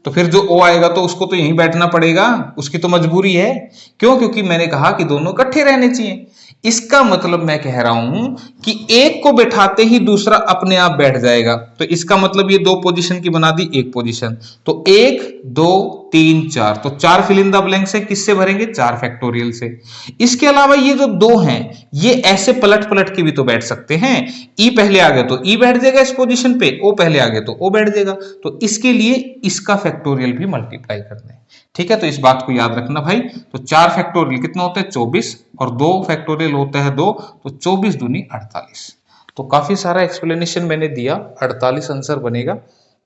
तो फिर जो ओ आएगा तो उसको तो यहीं बैठना पड़ेगा, उसकी तो मजबूरी है। क्यों? क्योंकि मैंने कहा कि दोनों इकट्ठे रहने चाहिए। इसका मतलब मैं कह रहा हूं कि एक को बैठाते ही दूसरा अपने आप बैठ जाएगा। तो इसका मतलब ये दो पोजीशन की बना दी एक पोजीशन। तो 1 2 3 4, तो 4 फिल इन द ब्लैंक्स है, किससे भरेंगे? 4 फैक्टोरियल से। इसके अलावा ये जो दो हैं, ये ऐसे पलट पलट के भी तो बैठ सकते हैं। ई पहले आ गया तो ई बैठ जाएगा इस पोजीशन पे, ओ पहले आ गया तो ओ बैठ जाएगा। तो इसके लिए इसका फैक्टोरियल भी मल्टीप्लाई करना है। ठीक है, तो इस बात को याद रखना भाई। तो 4 फैक्टोरियल कितना होता है? 24, और 2 फैक्टोरियल होता है 2, तो 24 दूनी 48। तो काफी सारा एक्सप्लेनेशन मैंने दिया, 48 आंसर बनेगा।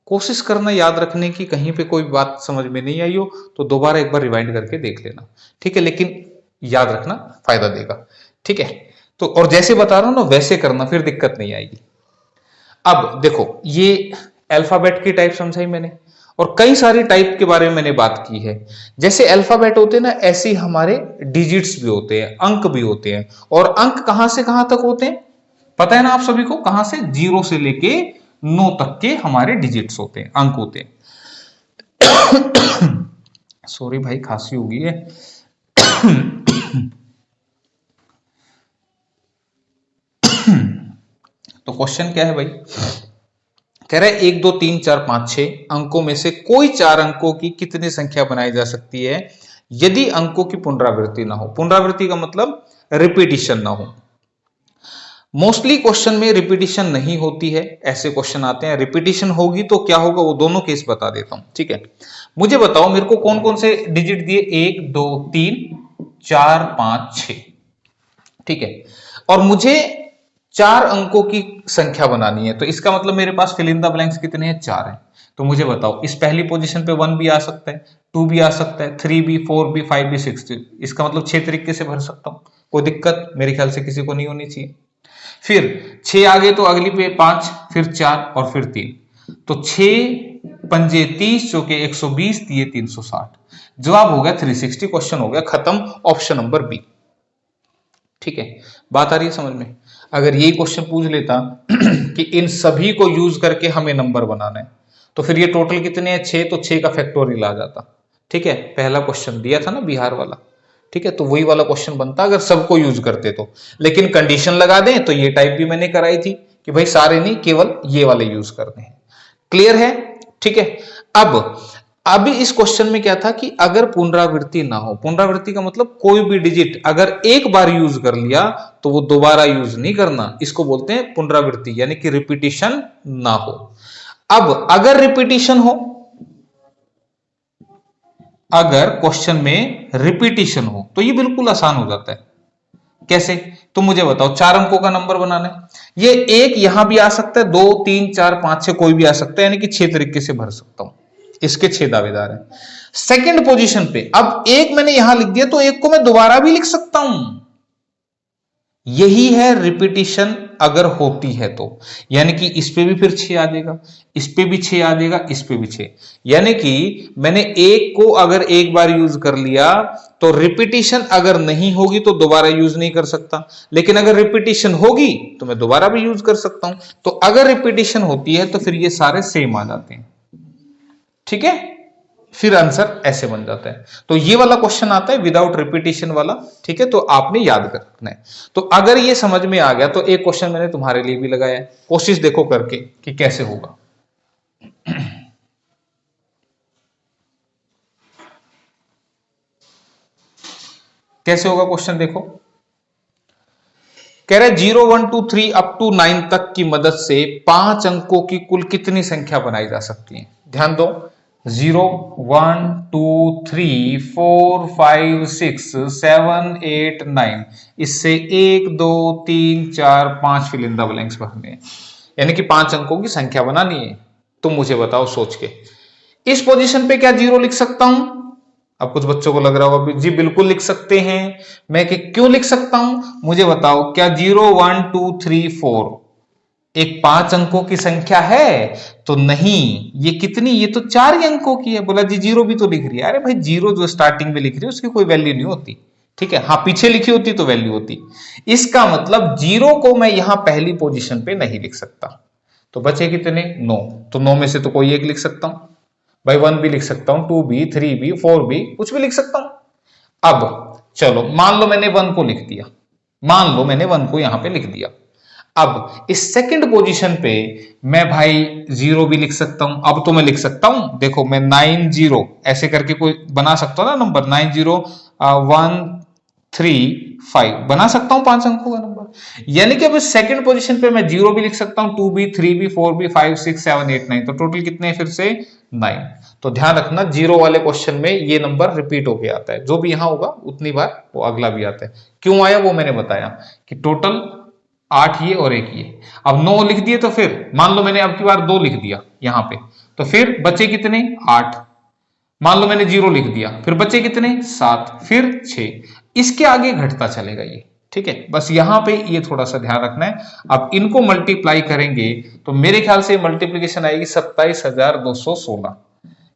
कोशिश करना याद रखने की, कहीं पे कोई बात समझ में नहीं आई हो तो दोबारा एक बार रिवाइंड करके देख लेना। ठीक है, लेकिन याद रखना, फायदा देगा। ठीक है, तो और जैसे बता रहा हूं ना वैसे करना, फिर दिक्कत नहीं आएगी। अब देखो, ये अल्फाबेट की टाइप समझाई मैंने, और कई सारी टाइप के बारे में मैंने बात की है। जैसे अल्फाबेट होते हैं ना, ऐसे ही हमारे डिजिट्स भी होते हैं, अंक भी होते हैं। और अंक कहां से कहां तक होते हैं पता है ना आप सभी को? कहां से? 0 से लेके 9 तक के हमारे डिजिट्स होते हैं, अंक होते हैं। सॉरी भाई, खांसी हो गई है। तो क्वेश्चन क्या है भाई? कह रहा है 1 2 3 4 5 6 अंकों में से कोई 4 अंकों की कितनी संख्या बनाई जा सकती है यदि अंकों की पुनरावृत्ति ना हो। पुनरावृत्ति का मतलब रिपीटिशन ना हो। मोस्टली क्वेश्चन में रिपीटिशन नहीं होती है, ऐसे क्वेश्चन आते हैं। रिपीटिशन होगी तो क्या होगा, वो दोनों केस बता देता हूं। ठीक है, मुझे बताओ मेरे को कौन कौन से डिजिट दिए? 1 2 3 4 5 6। ठीक है, और मुझे 4 अंकों की संख्या बनानी है। तो इसका मतलब मेरे पास फिल इन द ब्लैंक्स कितने हैं? 4 हैं। तो मुझे बताओ, इस पहली पोजीशन पे 1 भी आ सकता है, 2 भी आ सकता है, 3 भी, 4 भी, 5 भी, 6 भी। इसका मतलब 6 तरीके से भर सकता हूं। कोई दिक्कत मेरे ख्याल से किसी को नहीं होनी चाहिए। फिर 6 आगे तो अगली पे 5, फिर 4 और फिर 3, तो 6 पंजे 30 चौके 120 दिए 360। जवाब हो गया 360, क्वेश्चन हो गया खत्म, ऑप्शन नंबर बी। ठीक है, बात आ रही है समझ में। अगर यही क्वेश्चन पूछ लेता कि इन सभी को यूज करके हमें नंबर बनाना है, तो फिर ये टोटल कितने हैं 6, तो 6 का फैक्टोरियल आ जाता। ठीक है, पहला क्वेश्चन दिया था ना बिहार वाला। ठीक है, तो वही वाला क्वेश्चन बनता अगर सबको यूज करते तो। लेकिन कंडीशन लगा दें तो ये टाइप भी मैंने कराई थी कि भाई सारे नहीं, केवल ये वाले यूज करने हैं। क्लियर है? ठीक है। अब अभी इस क्वेश्चन में क्या था कि अगर पुनरावृत्ति ना हो, पुनरावृत्ति का मतलब कोई भी डिजिट अगर एक बार यूज कर लिया तो वो दोबारा यूज नहीं करना, इसको बोलते हैं पुनरावृत्ति, यानी कि रिपीटिशन ना हो। अब अगर रिपीटिशन हो, अगर क्वेश्चन में रिपीटिशन हो तो ये बिल्कुल आसान हो जाता है। कैसे? तो मुझे बताओ, 4 अंकों का नंबर बनाना है, ये एक यहां भी आ सकता है, 2 3 4 5 6 कोई भी आ सकता है, यानी कि 6 तरीके से भर सकता हूं। इसके 6 दावेदार हैं। सेकंड पोजीशन पे अब एक मैंने यहां लिख दिया, तो एक को मैं दोबारा भी लिख सकता हूं। यही है रिपीटिशन अगर होती है तो, यानी कि इस पे भी फिर 6 आ जाएगा, इस पे भी 6 आ जाएगा, इस पे भी 6, यानी कि मैंने एक को अगर एक बार यूज कर लिया तो रिपीटिशन अगर नहीं होगी तो दोबारा यूज नहीं कर सकता, लेकिन अगर रिपीटिशन होगी तो मैं दोबारा भी यूज कर सकता हूं। तो अगर रिपीटिशन होती है तो फिर ये सारे सेम आ जाते हैं। ठीक है, फिर आंसर ऐसे बन जाता है। तो ये वाला क्वेश्चन आता है विदाउट रिपीटिशन वाला। ठीक है, तो आपने याद रखना है। तो अगर ये समझ में आ गया तो एक क्वेश्चन मैंने तुम्हारे लिए भी लगाया है, कोशिश देखो करके कि कैसे होगा। कैसे होगा क्वेश्चन देखो। कह रहे 0 1 2 3 अप टू 9 तक की मदद से 5 अंकों की कुल कितनी संख्या बनाई जा सकती है? ध्यान दो, 0 1 2 3 4 5 6 7 8 9, इससे 1 2 3 4 5 फिल इन द ब्लैंक्स भरने हैं, यानी कि 5 अंकों की संख्या बनानी है। तुम मुझे बताओ सोच के, इस पोजीशन पे क्या 0 लिख सकता हूं? अब कुछ बच्चों को लग रहा होगा जी बिल्कुल लिख सकते हैं। मैं क्यों लिख सकता हूं, मुझे बताओ। क्या 0 1 2 3 4 एक 5 अंकों की संख्या है? तो नहीं, ये कितनी, ये तो 4 ही अंकों की है। बोला जी 0 भी तो लिख रही है। अरे भाई 0 जो स्टार्टिंग में लिख रही है उसकी कोई वैल्यू नहीं होती। ठीक है, हाँ पीछे लिखी होती तो वैल्यू होती। इसका मतलब 0 को मैं यहां पहली पोजीशन पे नहीं लिख सकता। तो बचे कितने? 9। तो 9 में से तो कोई एक लिख सकता हूं भाई, 1 भी लिख सकता हूं, 2 भी, 3 भी, 4 भी, कुछ भी लिख सकता हूं। अब चलो मान लो मैंने 1 को लिख दिया, मान लो मैंने 1 को यहां पे लिख दिया। अब इस सेकंड पोजीशन पे मैं भाई 0 भी लिख सकता हूं। अब तो मैं लिख सकता हूं, देखो मैं 9 0 ऐसे करके कोई बना सकता हूं ना नंबर, 9 0 1 3 5 बना सकता हूं 5 अंकों का नंबर। यानी कि अब इस सेकंड पोजीशन पे मैं 0 भी लिख सकता हूं, 2 भी, 3 भी, 4 भी, 5 6 7 8 9, तो टोटल कितने हैं फिर से 9। तो ध्यान रखना 0 वाले क्वेश्चन में ये नंबर रिपीट होके आता है, जो भी यहां होगा उतनी बार वो अगला भी आता है। क्यों आया वो मैंने बताया कि टोटल 8 ये और 1 ये। अब 9 लिख दिए तो फिर मान लो मैंने अब की बार 2 लिख दिया यहां पे, तो फिर बचे कितने? 8। मान लो मैंने 0 लिख दिया, फिर बचे कितने? 7, फिर 6। इसके आगे घटता चलेगा ये। ठीक है, बस यहां पे ये थोड़ा सा ध्यान रखना है। अब इनको मल्टीप्लाई करेंगे तो मेरे ख्याल से मल्टीप्लीकेशन आएगी 27,216।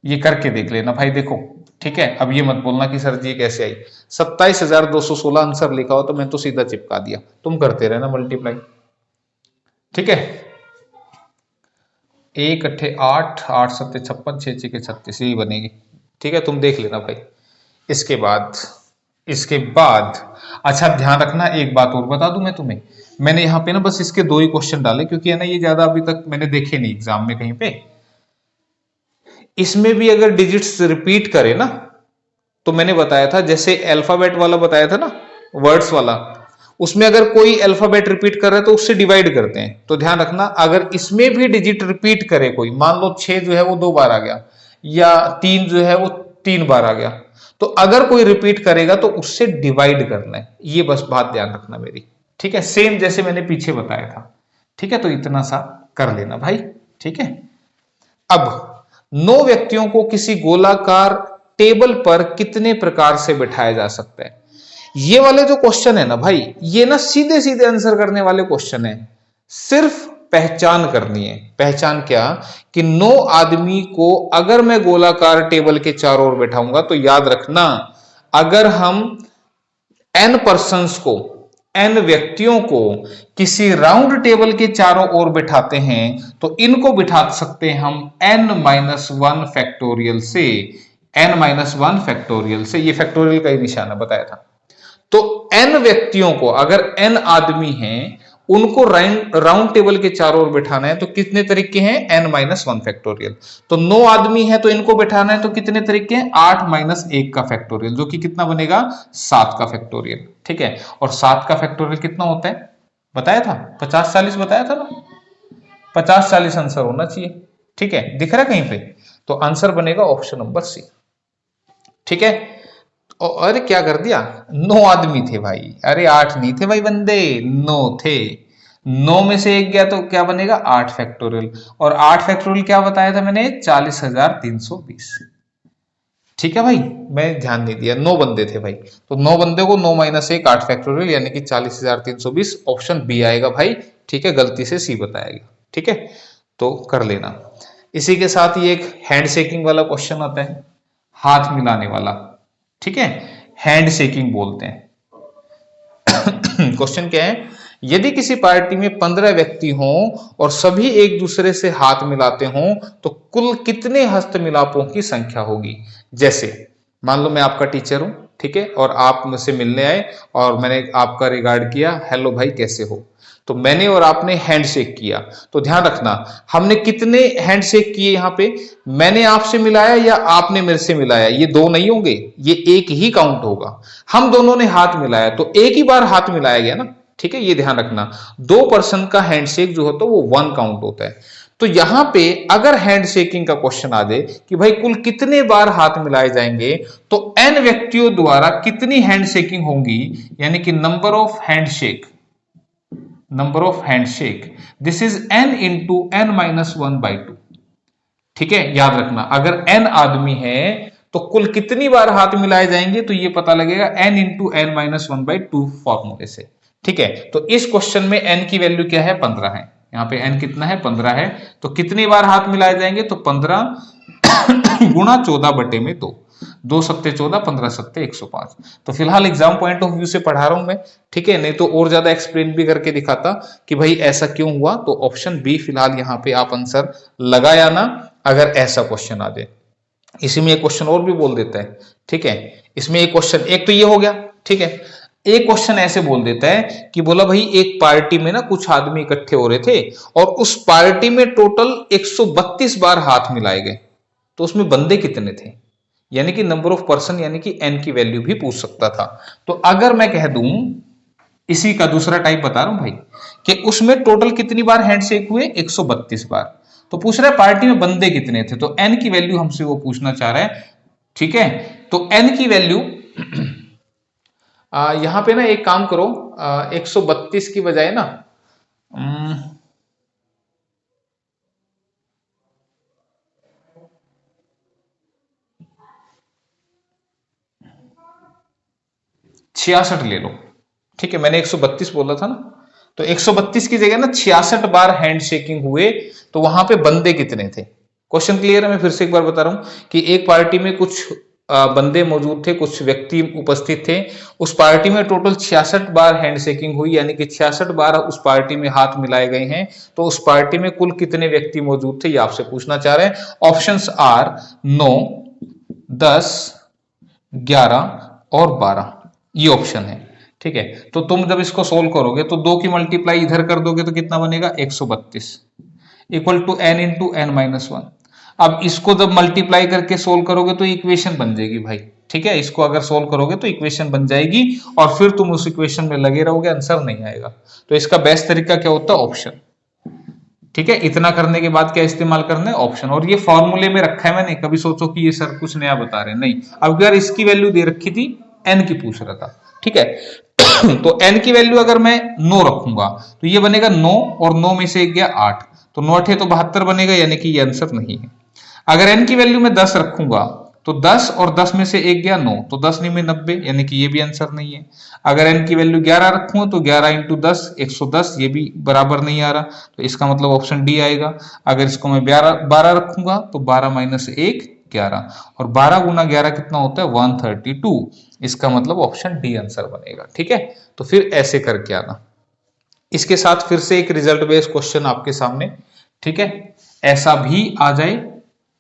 ये करके देख लेना भाई, देखो। ठीक है, अब ये मत बोलना कि सर जी कैसे आई। 27,216 आंसर लिखा हो तो मैं तो सीधा चिपका दिया, तुम करते रहना मल्टीप्लाई। ठीक है, 1 8 8 8 7 56 6 6 36 यही बनेगी। ठीक है, तुम देख लेना भाई। इसके बाद अच्छा ध्यान रखना, एक बात और बता दूं मैं तुम्हें, मैंने यहां पे ना बस इसके 2 ही क्वेश्चन डाले, क्योंकि है ना ये ज्यादा अभी तक मैंने देखे नहीं एग्जाम में कहीं पे। इसमें भी अगर डिजिट्स रिपीट करे ना, तो मैंने बताया था जैसे अल्फाबेट वाला बताया था ना, वर्ड्स वाला, उसमें अगर कोई अल्फाबेट रिपीट कर रहा है तो उससे डिवाइड करते हैं। तो ध्यान रखना अगर इसमें भी डिजिट रिपीट करे कोई, मान लो 6 जो है वो 2 बार आ गया, या 3 जो है वो 3 बार आ गया, तो अगर कोई रिपीट करेगा तो उससे डिवाइड करना है। ये बस बात ध्यान रखना मेरी। ठीक है, सेम जैसे मैंने पीछे बताया था। ठीक है, तो इतना सा कर लेना भाई। ठीक है, अब 9 व्यक्तियों को किसी गोलाकार टेबल पर कितने प्रकार से बिठाया जा सकता है? ये वाले जो क्वेश्चन है ना भाई, ये ना सीधे सीधे आंसर करने वाले क्वेश्चन है, सिर्फ पहचान करनी है। पहचान क्या? कि 9 आदमी को अगर मैं गोलाकार टेबल के चारों ओर बैठाऊंगा, तो याद रखना अगर हम n पर्सन्स को, n व्यक्तियों को किसी राउंड टेबल के चारों ओर बिठाते हैं, तो इनको बिठा सकते हैं हम n-1 फैक्टोरियल से, n-1 फैक्टोरियल से। ये फैक्टोरियल का ही निशाना बताया था। तो n व्यक्तियों को, अगर n आदमी हैं, उनको राउंड टेबल के चारों ओर बिठाना है, तो कितने तरीके हैं? n-1 factorial. तो 9 आदमी है, तो इनको बिठाना है, तो कितने तरीके हैं? 8-1 का फैक्टोरियल, जो कि कितना बनेगा? 7 का फैक्टोरियल। ठीक है, और 7 का फैक्टोरियल कितना होता है बताया था? 50-40 बताया था ना, 50-40 आंसर होना चाहिए। ठीक है, दिख रहा है कहीं पे? तो आंसर बनेगा ऑप्शन नंबर सी। ठीक है, अरे क्या कर दिया, 9 आदमी थे भाई, अरे 8 नहीं थे भाई बंदे, 9 थे। 9 में से 1 गया तो क्या बनेगा? 8 फैक्टोरियल। और 8 फैक्टोरियल क्या बताया था मैंने? 40,320। ठीक है भाई, मैं ध्यान नहीं दिया, 9 बंदे थे भाई, तो 9 बंदे को 9-1 8 फैक्टोरियल, यानी कि 40,320। ऑप्शन बी आएगा भाई। ठीक है, गलती से सी बताया गया। ठीक है, तो कर लेना। इसी के साथ ये एक हैंड शेकिंग वाला क्वेश्चन आता है, हाथ मिलाने वाला। ठीक है, हैंड शेकिंग बोलते हैं। क्वेश्चन क्या है? यदि किसी पार्टी में 15 व्यक्ति हों और सभी एक दूसरे से हाथ मिलाते हों, तो कुल कितने हस्त मिलापों की संख्या होगी? जैसे मान लो मैं आपका टीचर हूं, ठीक है, और आप मुझसे मिलने आए और मैंने आपका रिगार्ड किया, हेलो भाई कैसे हो, तो मैंने और आपने हैंडशेक किया। तो ध्यान रखना, हमने कितने हैंडशेक किए यहाँ पे? मैंने आपसे मिलाया या आपने मेरे से मिलाया? ये 2 नहीं होंगे, ये एक ही काउंट होगा। हम दोनों ने हाथ मिलाया, तो एक ही बार हाथ मिलाया गया ना। ठीक है, ये ध्यान रखना, 2 पर्सन का हैंडशेक जो होता है वो 1 काउंट होता है। तो यहां पे अगर हैंडशेकिंग का क्वेश्चन आ जाए कि भाई कुल कितने बार हाथ मिलाए जाएंगे, तो n व्यक्तियों द्वारा कितनी हैंडशेकिंग होंगी, यानी कि number of handshake, this is n into n-1/2। ठीक है, याद रखना, अगर n आदमी है तो कुल कितनी बार हाथ मिलाए जाएंगे, तो ये पता लगेगा n इंटू n-1/2 फॉर्मूले से। ठीक है, तो इस क्वेश्चन में n की वैल्यू क्या है? 15 है। यहाँ पे n कितना है? 15 है। तो कितनी बार हाथ मिलाए जाएंगे? तो 15 गुणा 14/2, 2 सत्ते 14, 15 सत्ते 105। तो फिलहाल एग्जाम पॉइंट ऑफ व्यू से पढ़ा रहा हूं मैं। ठीक है, नहीं तो और ज्यादा एक्सप्लेन भी करके दिखाता कि भाई ऐसा क्यों हुआ। तो ऑप्शन बी फिलहाल यहाँ पे आप आंसर लगाया ना, अगर ऐसा क्वेश्चन आ जाए। इसी में एक क्वेश्चन और भी बोल देता है। ठीक है, इसमें एक क्वेश्चन, एक तो ये हो गया। ठीक है, एक क्वेश्चन ऐसे बोल देता है कि बोला भाई एक पार्टी में ना कुछ आदमी इकट्ठे हो रहे थे और उस पार्टी में टोटल 132 बार हाथ मिलाए गए, तो उसमें बंदे कितने थे, यानी कि नंबर ऑफ पर्सन, यानी कि n की वैल्यू भी पूछ सकता था। तो अगर मैं कह दूं, इसी का दूसरा टाइप बता रहा हूं भाई, कि उसमें टोटल कितनी बार हैंडशेक हुए? 132 बार। तो पूछ रहा है पार्टी में बंदे कितने थे, तो n की वैल्यू हमसे वो पूछना चाह रहा है। ठीक है, तो n की वैल्यू यहां पे ना एक काम करो, 132 की बजाय ना 66 ले लो। ठीक है, मैंने 132 बोला था ना, तो 132 की जगह ना 66 बार हैंडशेकिंग हुए, तो वहां पे बंदे कितने थे? क्वेश्चन क्लियर है? मैं फिर से एक बार बता रहा हूं कि एक पार्टी में कुछ बंदे मौजूद थे, कुछ व्यक्ति उपस्थित थे, उस पार्टी में टोटल 66 बार हैंडशेकिंग हुई, यानी कि 66 बार उस पार्टी में हाथ मिलाए गए हैं। तो उस पार्टी में कुल कितने व्यक्ति मौजूद थे, ये आपसे पूछना चाह रहे हैं। ऑप्शंस आर 9, 10, 11 और 12, ये ऑप्शन है। ठीक है, तो तुम जब इसको सोल्व करोगे तो 2 की मल्टीप्लाई इधर कर दोगे तो कितना बनेगा? 132 equal to n into n-1। अब इसको जब मल्टीप्लाई करके सोल्व करोगे तो इक्वेशन बन जाएगी भाई। ठीक है, इसको अगर सोल्व करोगे तो इक्वेशन बन जाएगी और फिर तुम उस इक्वेशन में लगे रहोगे, आंसर नहीं आएगा। तो इसका बेस्ट तरीका क्या होता है? ऑप्शन। ठीक है, इतना करने के बाद क्या इस्तेमाल करना है? ऑप्शन। और ये फॉर्मूले में रखा है मैंने, कभी सोचो कि ये सर कुछ नया बता रहे हैं, नहीं। अब अगर इसकी वैल्यू दे रखी थी, n की पूछ रहा था। ठीक है, तो n की वैल्यू अगर मैं 9 रखूंगा तो ये बनेगा 9 और 9 में से 1 गया 8, तो 9 8 तो 72 बनेगा, यानी कि ये आंसर नहीं है। अगर n की वैल्यू मैं 10 रखूंगा तो 10 और 10 में से 1 गया 9, तो 10 9 में 90, यानी कि ये भी आंसर नहीं है। अगर n की वैल्यू 11 रखूं तो 11 इंटू 10 110, ये भी बराबर नहीं आ रहा, तो इसका मतलब ऑप्शन डी आएगा। अगर इसको मैं 12 रखूंगा तो 12 माइनस 1 11, और 12 गुना 11 कितना होता है 132, इसका मतलब ऑप्शन डी आंसर बनेगा। ठीक है, तो फिर ऐसे करके आना। इसके साथ फिर से एक रिजल्ट बेस्ड क्वेश्चन आपके सामने, ठीक है, ऐसा भी आ जाए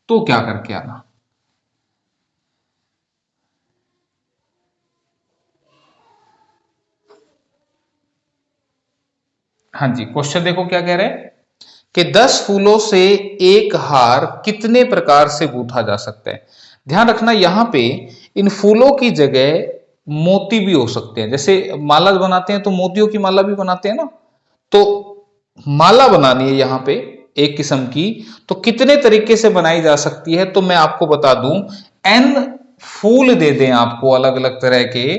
तो क्या करके आना। हाँ जी, क्वेश्चन देखो क्या कह रहे हैं कि 10 फूलों से एक हार कितने प्रकार से गूंथा जा सकता है। ध्यान रखना यहां पे इन फूलों की जगह मोती भी हो सकते हैं। जैसे माला बनाते हैं तो मोतियों की माला भी बनाते हैं ना, तो माला बनानी है यहां पे एक किस्म की, तो कितने तरीके से बनाई जा सकती है, तो मैं आपको बता दूं, n फूल दे दें आपको अलग अलग तरह के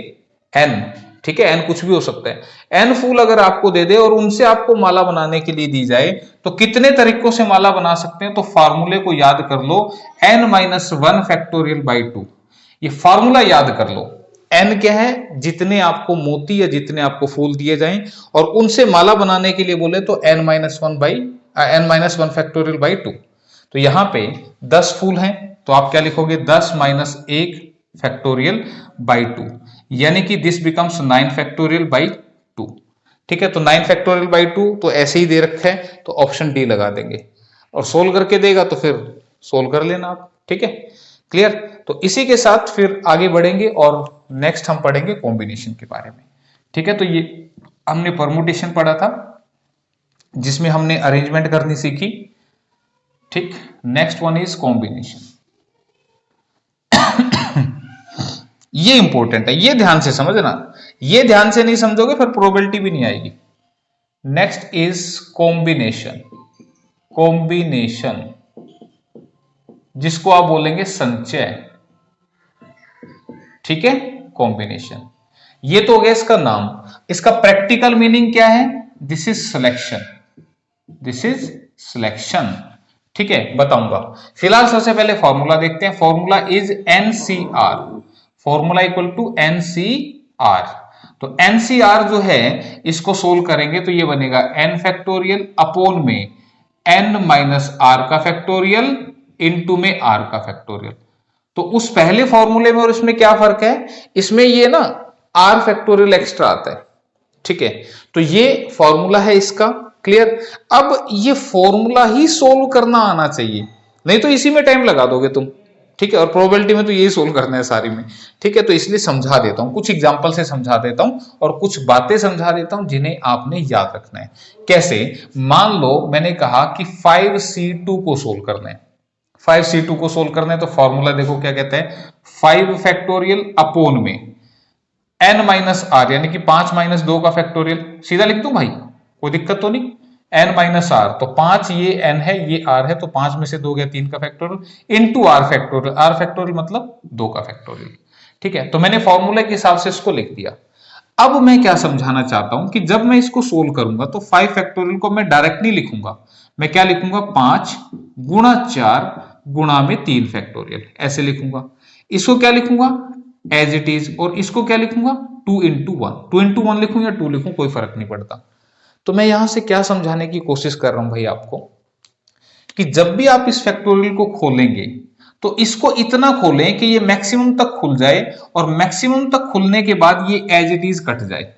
n, ठीक है, n कुछ भी हो सकता है, n फूल अगर आपको दे दे और उनसे आपको माला बनाने के लिए दी जाए तो कितने तरीकों से माला बना सकते हैं। तो फार्मूले को याद कर लो, n-1 फैक्टोरियल बाई 2, ये फार्मूला याद कर लो। n क्या है, जितने आपको मोती या जितने आपको फूल दिए जाएं और उनसे माला बनाने के लिए बोले तो n-1 फैक्टोरियल बाई 2। तो यहां पे 10 फूल हैं तो आप क्या लिखोगे 10 माइनस 1 फैक्टोरियल बाई 2, यानी कि दिस बिकम्स 9 फैक्टोरियल बाई 2। ठीक है, तो 9 फैक्टोरियल बाई 2 तो ऐसे ही दे रखा है, तो ऑप्शन डी लगा देंगे, और सोल्व करके देगा तो फिर सोल्व कर लेना आप। ठीक है, क्लियर। तो इसी के साथ फिर आगे बढ़ेंगे और नेक्स्ट हम पढ़ेंगे कॉम्बिनेशन के बारे में। ठीक है, तो ये हमने परमुटेशन पढ़ा था जिसमें हमने अरेंजमेंट करनी सीखी। ठीक, नेक्स्ट वन इज कॉम्बिनेशन। ये इंपॉर्टेंट है, ये ध्यान से समझना, ये ध्यान से नहीं समझोगे फिर प्रोबेबिलिटी भी नहीं आएगी। Next is combination. कॉम्बिनेशन जिसको आप बोलेंगे संचय। ठीक है, कॉम्बिनेशन, ये तो हो गया इसका नाम। इसका प्रैक्टिकल मीनिंग क्या है, this is selection, this is selection. ठीक है, बताऊंगा। फिलहाल सबसे पहले फॉर्मूला देखते हैं। Formula is NCR, formula equal to NCR। तो NCR जो है इसको सोल्व करेंगे तो ये बनेगा n फैक्टोरियल अपोन में n माइनस r का फैक्टोरियल इनटू में r का फैक्टोरियल। तो उस पहले फॉर्मूले में और इसमें क्या फर्क है, इसमें ये ना r फैक्टोरियल एक्स्ट्रा आता है। ठीक है, तो ये फॉर्मूला है इसका, क्लियर। अब ये फॉर्मूला ही सोल्व करना आना चाहिए, नहीं तो इसी में टाइम लगा दोगे तुम। ठीक है, और प्रोबेबिलिटी में तो यही सोल्व करना है सारी में। ठीक है, तो इसलिए समझा देता हूं, कुछ एग्जांपल से समझा देता हूं और कुछ बातें समझा देता हूं जिन्हें आपने याद रखना है। कैसे, मान लो मैंने कहा कि 5C2 को सोल्व करना है, 5C2 को सोल्व करना है, तो फॉर्मूला देखो क्या कहता है, 5 फैक्टोरियल अपोन में n माइनस r, यानी कि 5 माइनस 2 का फैक्टोरियल। सीधा लिख दूं भाई, कोई दिक्कत तो नहीं। n माइनस r, तो 5 ये n है ये r है, तो 5 में से 2 गया 3 का factorial into r factorial, r factorial मतलब 2 का फैक्टोरियल। ठीक है, तो मैंने फॉर्मूले के हिसाब से इसको लिख दिया। अब मैं क्या समझाना चाहता हूं कि जब मैं इसको सोल्व करूंगा तो 5 फैक्टोरियल को मैं डायरेक्ट नहीं लिखूंगा, मैं क्या लिखूंगा 5 गुणा 4 गुणा में 3 फैक्टोरियल, ऐसे लिखूंगा। इसको क्या लिखूंगा एज इट इज, और इसको क्या लिखूंगा 2 इंटू 1, 2 इंटू 1 लिखूं या 2 लिखूं कोई फर्क नहीं पड़ता। तो मैं यहां से क्या समझाने की कोशिश कर रहा हूं भाई आपको, कि जब भी आप इस फैक्टोरियल को खोलेंगे तो इसको इतना खोलें कि ये मैक्सिमम तक खुल जाए, और मैक्सिमम तक खुलने के बाद ये एज इट इज कट जाए।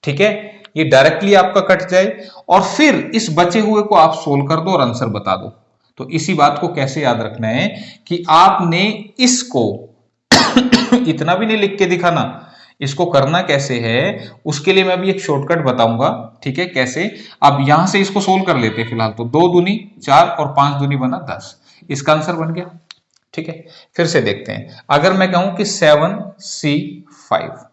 ठीक है, ये डायरेक्टली आपका कट जाए, और फिर इस बचे हुए को आप सोल्व कर दो और आंसर बता दो। तो इसी बात को कैसे याद रखना है कि आपने इसको इतना भी नहीं लिख के दिखाना, इसको करना कैसे है उसके लिए मैं भी एक शॉर्टकट बताऊंगा। ठीक है, कैसे, अब यहां से इसको सोल्व कर लेते हैं फिलहाल। तो 2 दूनी 4 और 5 दूनी बना 10, इसका आंसर बन गया। ठीक है, फिर से देखते हैं। अगर मैं कहूं कि 7C5,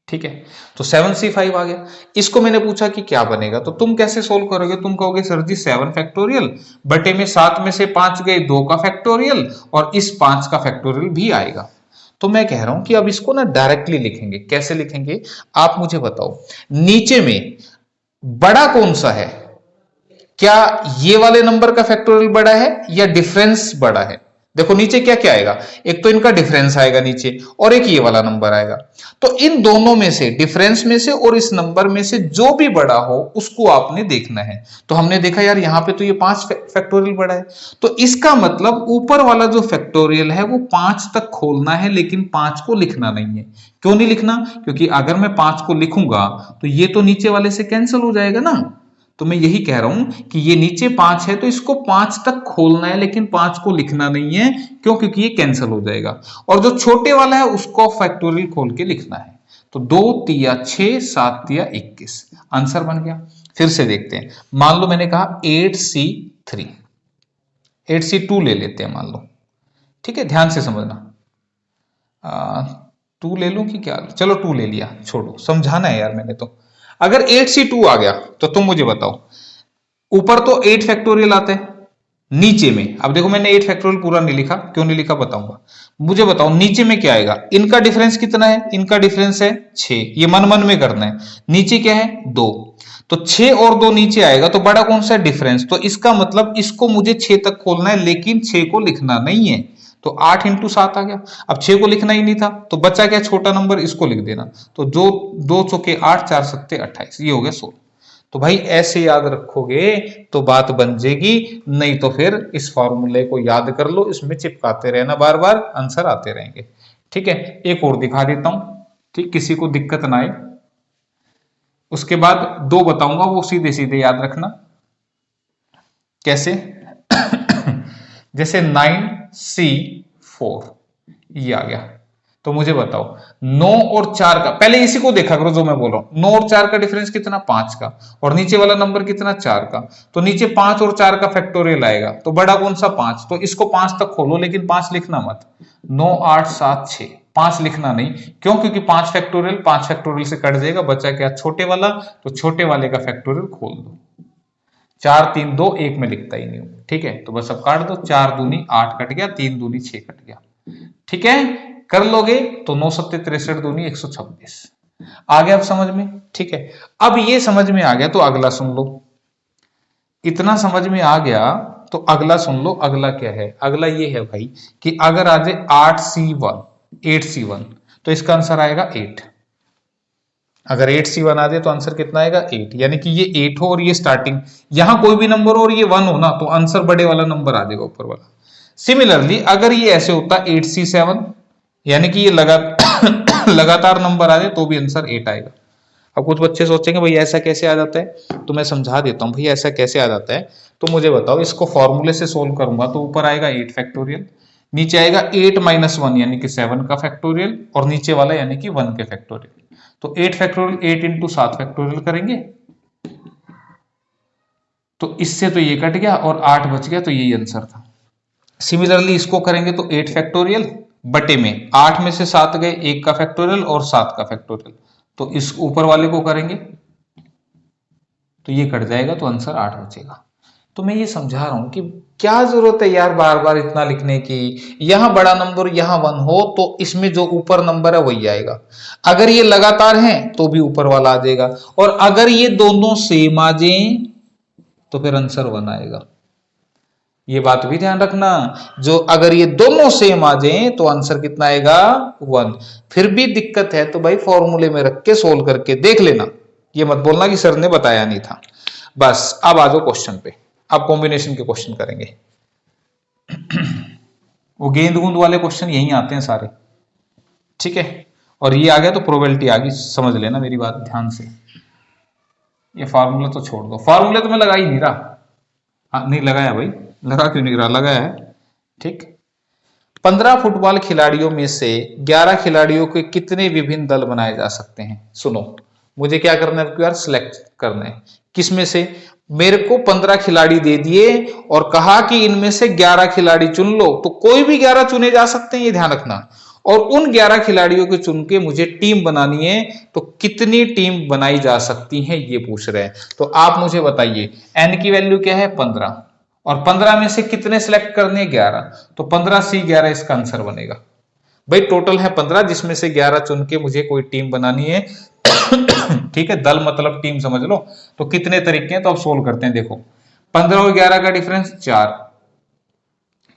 ठीक है, तो 7C5 आ गया। इसको मैंने पूछा कि क्या बनेगा, तो तुम कैसे सोल्व करोगे, तुम कहोगे सर जी 7 फैक्टोरियल बटे में 7 में से 5 गए 2 का फैक्टोरियल, और इस 5 का फैक्टोरियल भी आएगा। तो मैं कह रहा हूं कि अब इसको ना डायरेक्टली लिखेंगे। कैसे लिखेंगे आप मुझे बताओ, नीचे में बड़ा कौन सा है, क्या ये वाले नंबर का फैक्टोरियल बड़ा है या डिफरेंस बड़ा है। देखो नीचे क्या क्या आएगा, एक तो इनका डिफरेंस आएगा नीचे और एक ये वाला नंबर आएगा। तो इन दोनों में से, डिफरेंस में से और इस नंबर में से जो भी बड़ा हो उसको आपने देखना है। तो हमने देखा यार यहाँ पे तो ये 5 फैक्टोरियल बड़ा है, तो इसका मतलब ऊपर वाला जो फैक्टोरियल है वो 5 तक खोलना है, लेकिन 5 को लिखना नहीं है। क्यों नहीं लिखना? क्योंकि अगर मैं 5 को लिखूंगा तो ये तो नीचे वाले से कैंसिल हो जाएगा ना। तो मैं यही कह रहा हूं कि ये नीचे 5 है तो इसको 5 तक खोलना है, लेकिन 5 को लिखना नहीं है। क्यों? क्योंकि ये कैंसिल हो जाएगा। और जो छोटे वाला है उसको फैक्टोरियल खोल के लिखना है। तो 2 तिया 6, 7 तिया 21, आंसर बन गया। फिर से देखते हैं, मान लो मैंने कहा 8C3, 8C2 ले लेते हैं मान लो, ठीक है, ध्यान से समझना। 2 ले लूं कि क्या? चलो 2 ले लिया, छोड़ो, समझाना है यार मैंने तो। अगर 8C2 आ गया तो तुम मुझे बताओ, ऊपर तो 8 फैक्टोरियल आते हैं, नीचे में, अब देखो मैंने 8 फैक्टोरियल पूरा नहीं लिखा, क्यों नहीं लिखा बताऊंगा। मुझे बताओ नीचे में क्या आएगा? इनका डिफरेंस कितना है? इनका डिफरेंस है 6, ये मन मन में करना है। नीचे क्या है? 2, तो 6 और 2 नीचे आएगा, तो बड़ा कौन सा है? डिफरेंस। तो इसका मतलब इसको मुझे 6 तक खोलना है, लेकिन 6 को लिखना नहीं है। तो 8 × 7 आ गया। अब 6 को लिखना ही नहीं था तो बचा क्या? छोटा नंबर, इसको लिख देना। तो जो 2 चौके 8, 4 सत्ते 28, ये हो गया 16। तो भाई ऐसे याद रखोगे तो बात बन जाएगी, नहीं तो फिर इस फॉर्मूले को याद कर लो, इसमें चिपकाते रहना बार बार, आंसर आते रहेंगे। ठीक है, एक और दिखा देता हूं, ठीक, किसी को दिक्कत ना आए। उसके बाद 2 बताऊंगा, वो सीधे सीधे याद रखना। कैसे? जैसे 9C4 ये आ गया, तो मुझे बताओ 9 और 4 का, पहले इसी को देखा करो जो मैं बोल रहा हूं। 9 और 4 का डिफरेंस कितना? 5 का, और नीचे वाला नंबर कितना? 4 का। तो नीचे 5 और 4 का फैक्टोरियल आएगा, तो बड़ा कौन सा? 5। तो इसको 5 तक खोलो, लेकिन 5 लिखना मत। 9, 8, 7, 6, 5 लिखना नहीं। क्यों? क्योंकि 5 फैक्टोरियल से कट जाएगा, बचा क्या? छोटे वाला। तो छोटे वाले का फैक्टोरियल खोल दो। 4, 3, 2, 1 में लिखता ही नहीं हूं, ठीक है, तो बस अब काट दो। 4 दूनी 8 कट गया, 3 दूनी 6 कट गया, ठीक है, कर लोगे तो 9 सत्ते 63 दूनी 126 आ गया। अब समझ में? ठीक है, अब ये समझ में आ गया तो अगला सुन लो। इतना समझ में आ गया तो अगला सुन लो। अगला क्या है? अगला ये है भाई कि अगर आ जाए 8C1 तो इसका आंसर आएगा 8। अगर 8C1 आ जाए तो आंसर कितना आएगा? 8। यानी कि ये 8 हो और ये स्टार्टिंग, यहां कोई भी नंबर हो और ये 1 हो ना, तो आंसर बड़े वाला नंबर आ जाएगा, ऊपर वाला। सिमिलरली अगर ये ऐसे होता 8C7, यानी कि ये लगातार नंबर आ जाए तो भी आंसर 8 आएगा। अब कुछ बच्चे सोचेंगे भाई ऐसा कैसे आ जाता है, तो मैं समझा देता हूं भाई ऐसा कैसे आ जाता है। तो मुझे बताओ, इसको फॉर्मूले से सोल्व करूंगा तो ऊपर आएगा 8 फैक्टोरियल, नीचे आएगा 8 - 1 यानी कि 7 का फैक्टोरियल, और नीचे वाला यानी कि 1 के फैक्टोरियल। तो 8 फैक्टोरियल 8 × 7 फैक्टोरियल करेंगे तो इससे तो ये कट गया और 8 बच गया, तो यही आंसर था। सिमिलरली इसको करेंगे तो 8 फैक्टोरियल बटे में 8 में से 7 गए, 1 का फैक्टोरियल और 7 का फैक्टोरियल, तो इस ऊपर वाले को करेंगे तो ये कट जाएगा, तो आंसर 8 बचेगा। तो मैं ये समझा रहा हूं कि क्या जरूरत है यार बार बार इतना लिखने की। यहां बड़ा नंबर यहां 1 हो तो इसमें जो ऊपर नंबर है वही आएगा। अगर ये लगातार हैं तो भी ऊपर वाला आ जाएगा, और अगर ये दोनों सेम आ जाए तो फिर आंसर 1 आएगा। ये बात भी ध्यान रखना, जो अगर ये दोनों सेम आ जाए तो आंसर कितना आएगा? 1। फिर भी दिक्कत है तो भाई फॉर्मूले में रख के सोल्व करके देख लेना, ये मत बोलना कि सर ने बताया नहीं था। बस अब आ जाओ क्वेश्चन पे। अब कॉम्बिनेशन के क्वेश्चन करेंगे। वो गेंद गूंद वाले क्वेश्चन यही आते हैं सारे, ठीक है, और ये आ गया तो प्रोबेबिलिटी आ गई, समझ लेना मेरी बात ध्यान से। ये फार्मूला तो छोड़ दो, फार्मूले तो मैं लगा ही नहीं रहा। हाँ नहीं लगाया भाई, लगा क्यों नहीं रहा, लगाया है, ठीक। 15 फुटबॉल खिलाड़ियों में से 11 खिलाड़ियों के कितने विभिन्न दल बनाए जा सकते हैं? सुनो, मुझे क्या करना है यार, सिलेक्ट करना है। किस में से? मेरे को 15 खिलाड़ी दे दिए और कहा कि इनमें से 11 खिलाड़ी चुन लो, तो कोई भी 11 चुने जा सकते हैं, ये ध्यान रखना। और उन 11 खिलाड़ियों को चुन के मुझे टीम बनानी है, तो कितनी टीम बनाई जा सकती है ये पूछ रहे हैं। तो आप मुझे बताइए, एन की वैल्यू क्या है? 15, और 15 में से कितने सिलेक्ट करने हैं? 11, तो 15C11 इसका आंसर बनेगा। भाई टोटल है 15, जिसमें से 11 चुन के मुझे कोई टीम बनानी है। ठीक है, दल मतलब टीम समझ लो। तो कितने तरीके हैं, तो अब सोल्व करते हैं। देखो 15 और 11 का डिफरेंस 4,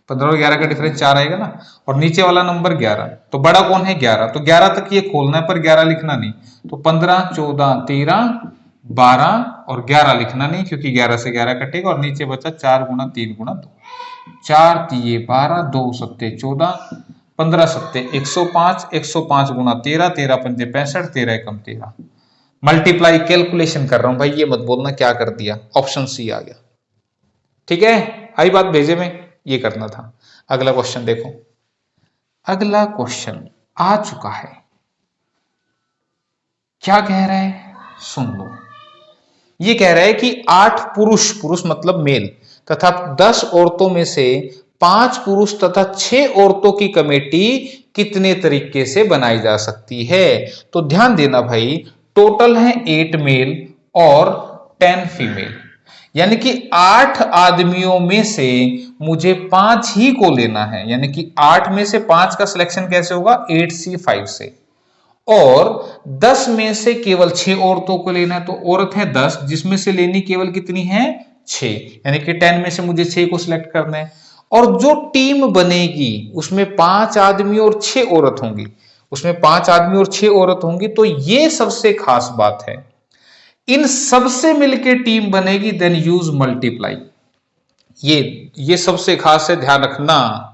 15 और 11 का डिफरेंस 4 आएगा ना, और नीचे वाला नंबर 11, तो बड़ा कौन है 11, तो 11 तक ये खोलना है पर 11 लिखना नहीं, तो 15 14 13 12 और 11 लिखना नहीं क्योंकि 11 से 11 कटेगा, और नीचे बचा 4 गुना 3 गुना 2, 4 तिये 12, 2 सत्ते 14, 15 सत्ते 105, 105 गुना 13, 13 पंजे 65, 13 एकम 13। मल्टीप्लाई कैलकुलेशन कर रहा हूं भाई, ये मत बोलना क्या कर दिया, ऑप्शन सी आ गया। ठीक है, आई बात भेजे में, ये करना था। अगला क्वेश्चन देखो, अगला क्वेश्चन आ चुका है, क्या कह रहा है सुन लो। ये कह रहा है कि 8 पुरुष, पुरुष मतलब मेल, तथा 10 औरतों में से 5 पुरुष तथा 6 औरतों की कमेटी कितने तरीके से बनाई जा सकती है। तो ध्यान देना भाई, टोटल है 8 मेल और 10 फीमेल, यानी कि 8 आदमियों में से मुझे 5 ही को लेना है, यानी कि 8 में से 5 का सिलेक्शन कैसे होगा, 8C5 से, और 10 में से केवल 6 औरतों को लेना है, तो औरत है 10 जिसमें से लेनी केवल कितनी है 6, यानी कि 10 में से मुझे 6 को सिलेक्ट करना है। और जो टीम बनेगी उसमें 5 आदमी और 6 औरत होंगी, उसमें 5 आदमी और 6 औरत होंगी, तो ये सबसे खास बात है, इन सबसे मिलके टीम बनेगी, देन यूज मल्टीप्लाई। ये सबसे खास है, ध्यान रखना।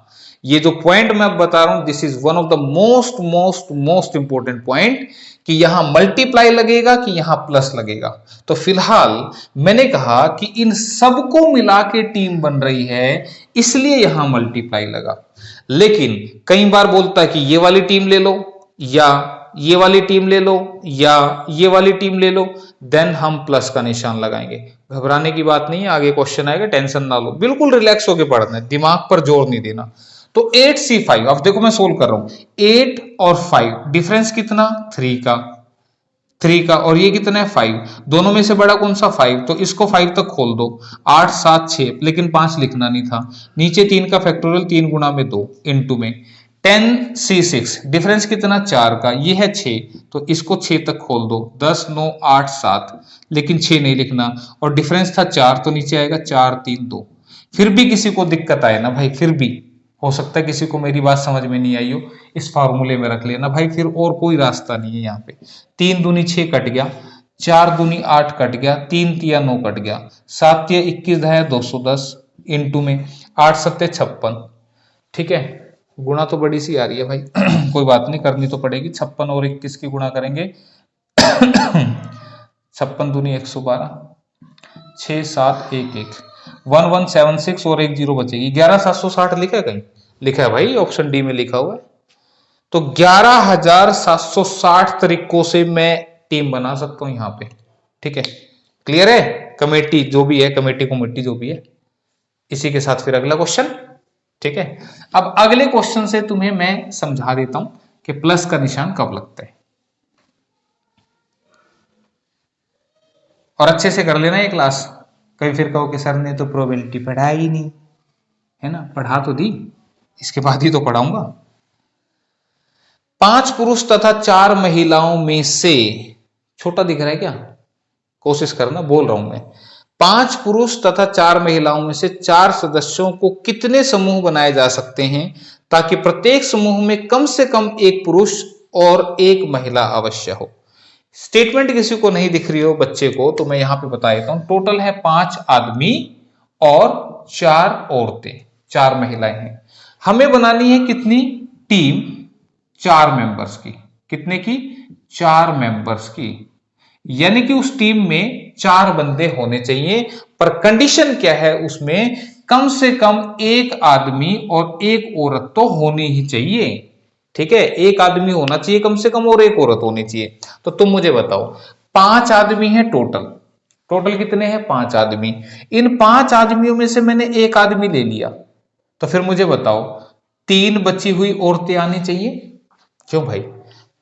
ये जो पॉइंट मैं बता रहा हूं, this is one of the most most most important point, कि यहां मल्टीप्लाई लगेगा कि यहां प्लस लगेगा। तो फिलहाल मैंने कहा कि इन सबको मिला के टीम बन रही है, इसलिए यहां मल्टीप्लाई लगा। लेकिन कई बार बोलता है कि ये वाली टीम ले लो, या ये वाली टीम ले लो, या ये वाली टीम ले लो, देन हम प्लस का निशान लगाएंगे। घबराने की बात नहीं है, आगे क्वेश्चन आएगा, टेंशन ना लो, बिल्कुल रिलैक्स होकर पढ़ना है, दिमाग पर जोर नहीं देना। तो 8C5, अब देखो मैं सोल्व कर रहा हूं, 8 और 5 डिफरेंस कितना 3 का, और ये कितना है 5, दोनों में से बड़ा कौन सा 5, तो इसको 5 तक खोल दो, 8 7 6, लेकिन 5 लिखना नहीं था, नीचे 3 का फैक्टोरियल 3 गुना में 2 इनटू में 10C6, डिफरेंस कितना 4 का, ये है 6, तो इसको 6 तक खोल दो, 10 9 8 7, लेकिन 6 नहीं लिखना, और डिफरेंस था 4, तो नीचे आएगा 4 3 2। फिर भी किसी को दिक्कत आए ना भाई, फिर भी हो सकता है किसी को मेरी बात समझ में नहीं आई हो, इस फार्मूले में रख लेना भाई, फिर और कोई रास्ता नहीं है यहाँ पे। 3 दूनी 6 कट गया, 4 दूनी 8 कट गया, 3 तिया 9 कट गया, 7 तिया 21 है 210 इनटू में 8 सत्ते 56। ठीक है, गुणा तो बड़ी सी आ रही है भाई कोई बात नहीं, करनी तो पड़ेगी। 56 और 21 की गुणा करेंगे 56 दूनी 112, 6 7 1 1, 1176 और 1 0 बचेगी, 11760 लिखा है कहीं, लिखा है भाई, ऑप्शन डी में लिखा हुआ है। तो 11760 तरीकों से मैं टीम बना सकता हूं यहां पे। ठीक है, क्लियर है, कमेटी जो भी है, कमेटी कमेटी जो भी है। इसी के साथ फिर अगला क्वेश्चन। ठीक है, अब अगले क्वेश्चन से तुम्हें मैं समझा देता हूं कि प्लस का निशान कब लगता है, और अच्छे से कर लेना ये क्लास। कभी फिर कहो कि सर ने तो प्रोबेबिलिटी पढ़ाई ही नहीं, है ना, पढ़ा तो दी, इसके बाद ही तो पढ़ाऊंगा। 5 पुरुष तथा 4 महिलाओं में से, छोटा दिख रहा है क्या, कोशिश करना, बोल रहा हूं मैं, 5 पुरुष तथा 4 महिलाओं में से 4 सदस्यों को कितने समूह बनाए जा सकते हैं, ताकि प्रत्येक समूह में कम से कम 1 पुरुष और 1 महिला अवश्य हो। स्टेटमेंट किसी को नहीं दिख रही हो बच्चे को, तो मैं यहां पे बता देता हूं। टोटल है 5 आदमी और 4 औरतें, 4 महिलाएं हैं। हमें बनानी है कितनी टीम, 4 मेंबर्स की, कितने की 4 मेंबर्स की, यानी कि उस टीम में 4 बंदे होने चाहिए, पर कंडीशन क्या है उसमें, कम से कम 1 आदमी और 1 औरत तो होनी ही चाहिए। ठीक है, 1 आदमी होना चाहिए कम से कम और 1 औरत होनी चाहिए। तो तुम मुझे बताओ, 5 आदमी है टोटल, टोटल कितने हैं 5 आदमी, इन 5 आदमियों में से मैंने 1 आदमी ले लिया, तो फिर मुझे बताओ 3 बची हुई औरतें आनी चाहिए। क्यों भाई,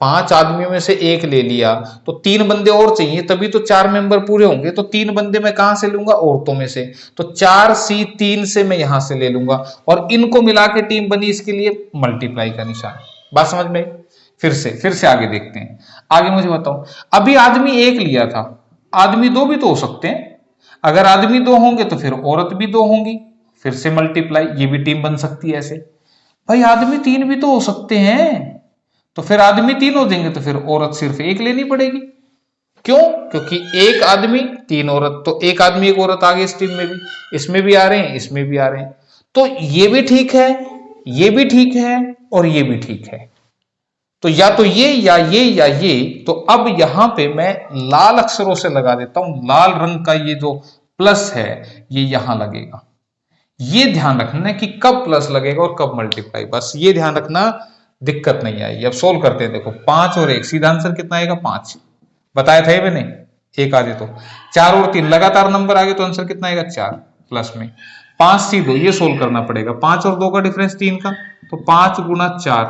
5 आदमियों में से 1 ले लिया तो 3 बंदे और चाहिए, तभी तो 4 मेंबर पूरे होंगे। तो 3 बंदे मैं कहां से लूंगा, औरतों में से, तो 4C3 से मैं यहां से ले लूंगा, और इनको मिला के टीम बनी, इसके लिए मल्टीप्लाई का निशान। बात समझ में? फिर से आगे देखते हैं। आगे मुझे बताओ, अभी आदमी 1 लिया था, आदमी 2 भी तो हो सकते हैं, अगर आदमी 2 होंगे तो फिर औरत भी 2 होंगी, फिर से मल्टीप्लाई, ये भी टीम बन सकती है ऐसे। भाई आदमी 3 भी तो हो सकते हैं, तो फिर आदमी 3 हो जाएंगे, तो फिर औरत सिर्फ एक लेनी पड़ेगी। क्यों? क्योंकि एक आदमी 3 औरत, तो एक आदमी एक औरत आ गई इस टीम में भी, इसमें भी आ रहे हैं, इसमें भी आ रहे हैं, तो ये भी ठीक है, ये भी ठीक है, और ये भी ठीक है। तो या तो ये या ये या ये। तो अब यहां पे मैं लाल अक्षरों से लगा देता हूं, लाल रंग का ये जो प्लस है ये यहां लगेगा। ये ध्यान रखना है कि कब प्लस लगेगा और कब मल्टीप्लाई, बस ये ध्यान रखना, दिक्कत नहीं आएगी। अब सोल्व करते हैं। देखो 5 और 1, सीधा आंसर कितना आएगा? 5। बताया था मैंने, एक आगे तो 4 और 3 लगातार नंबर आ गए तो आंसर कितना आएगा? 4 प्लस में 5 C2, ये सोल्व करना पड़ेगा। 5 और 2 का डिफरेंस 3 का, तो 5 गुना 4,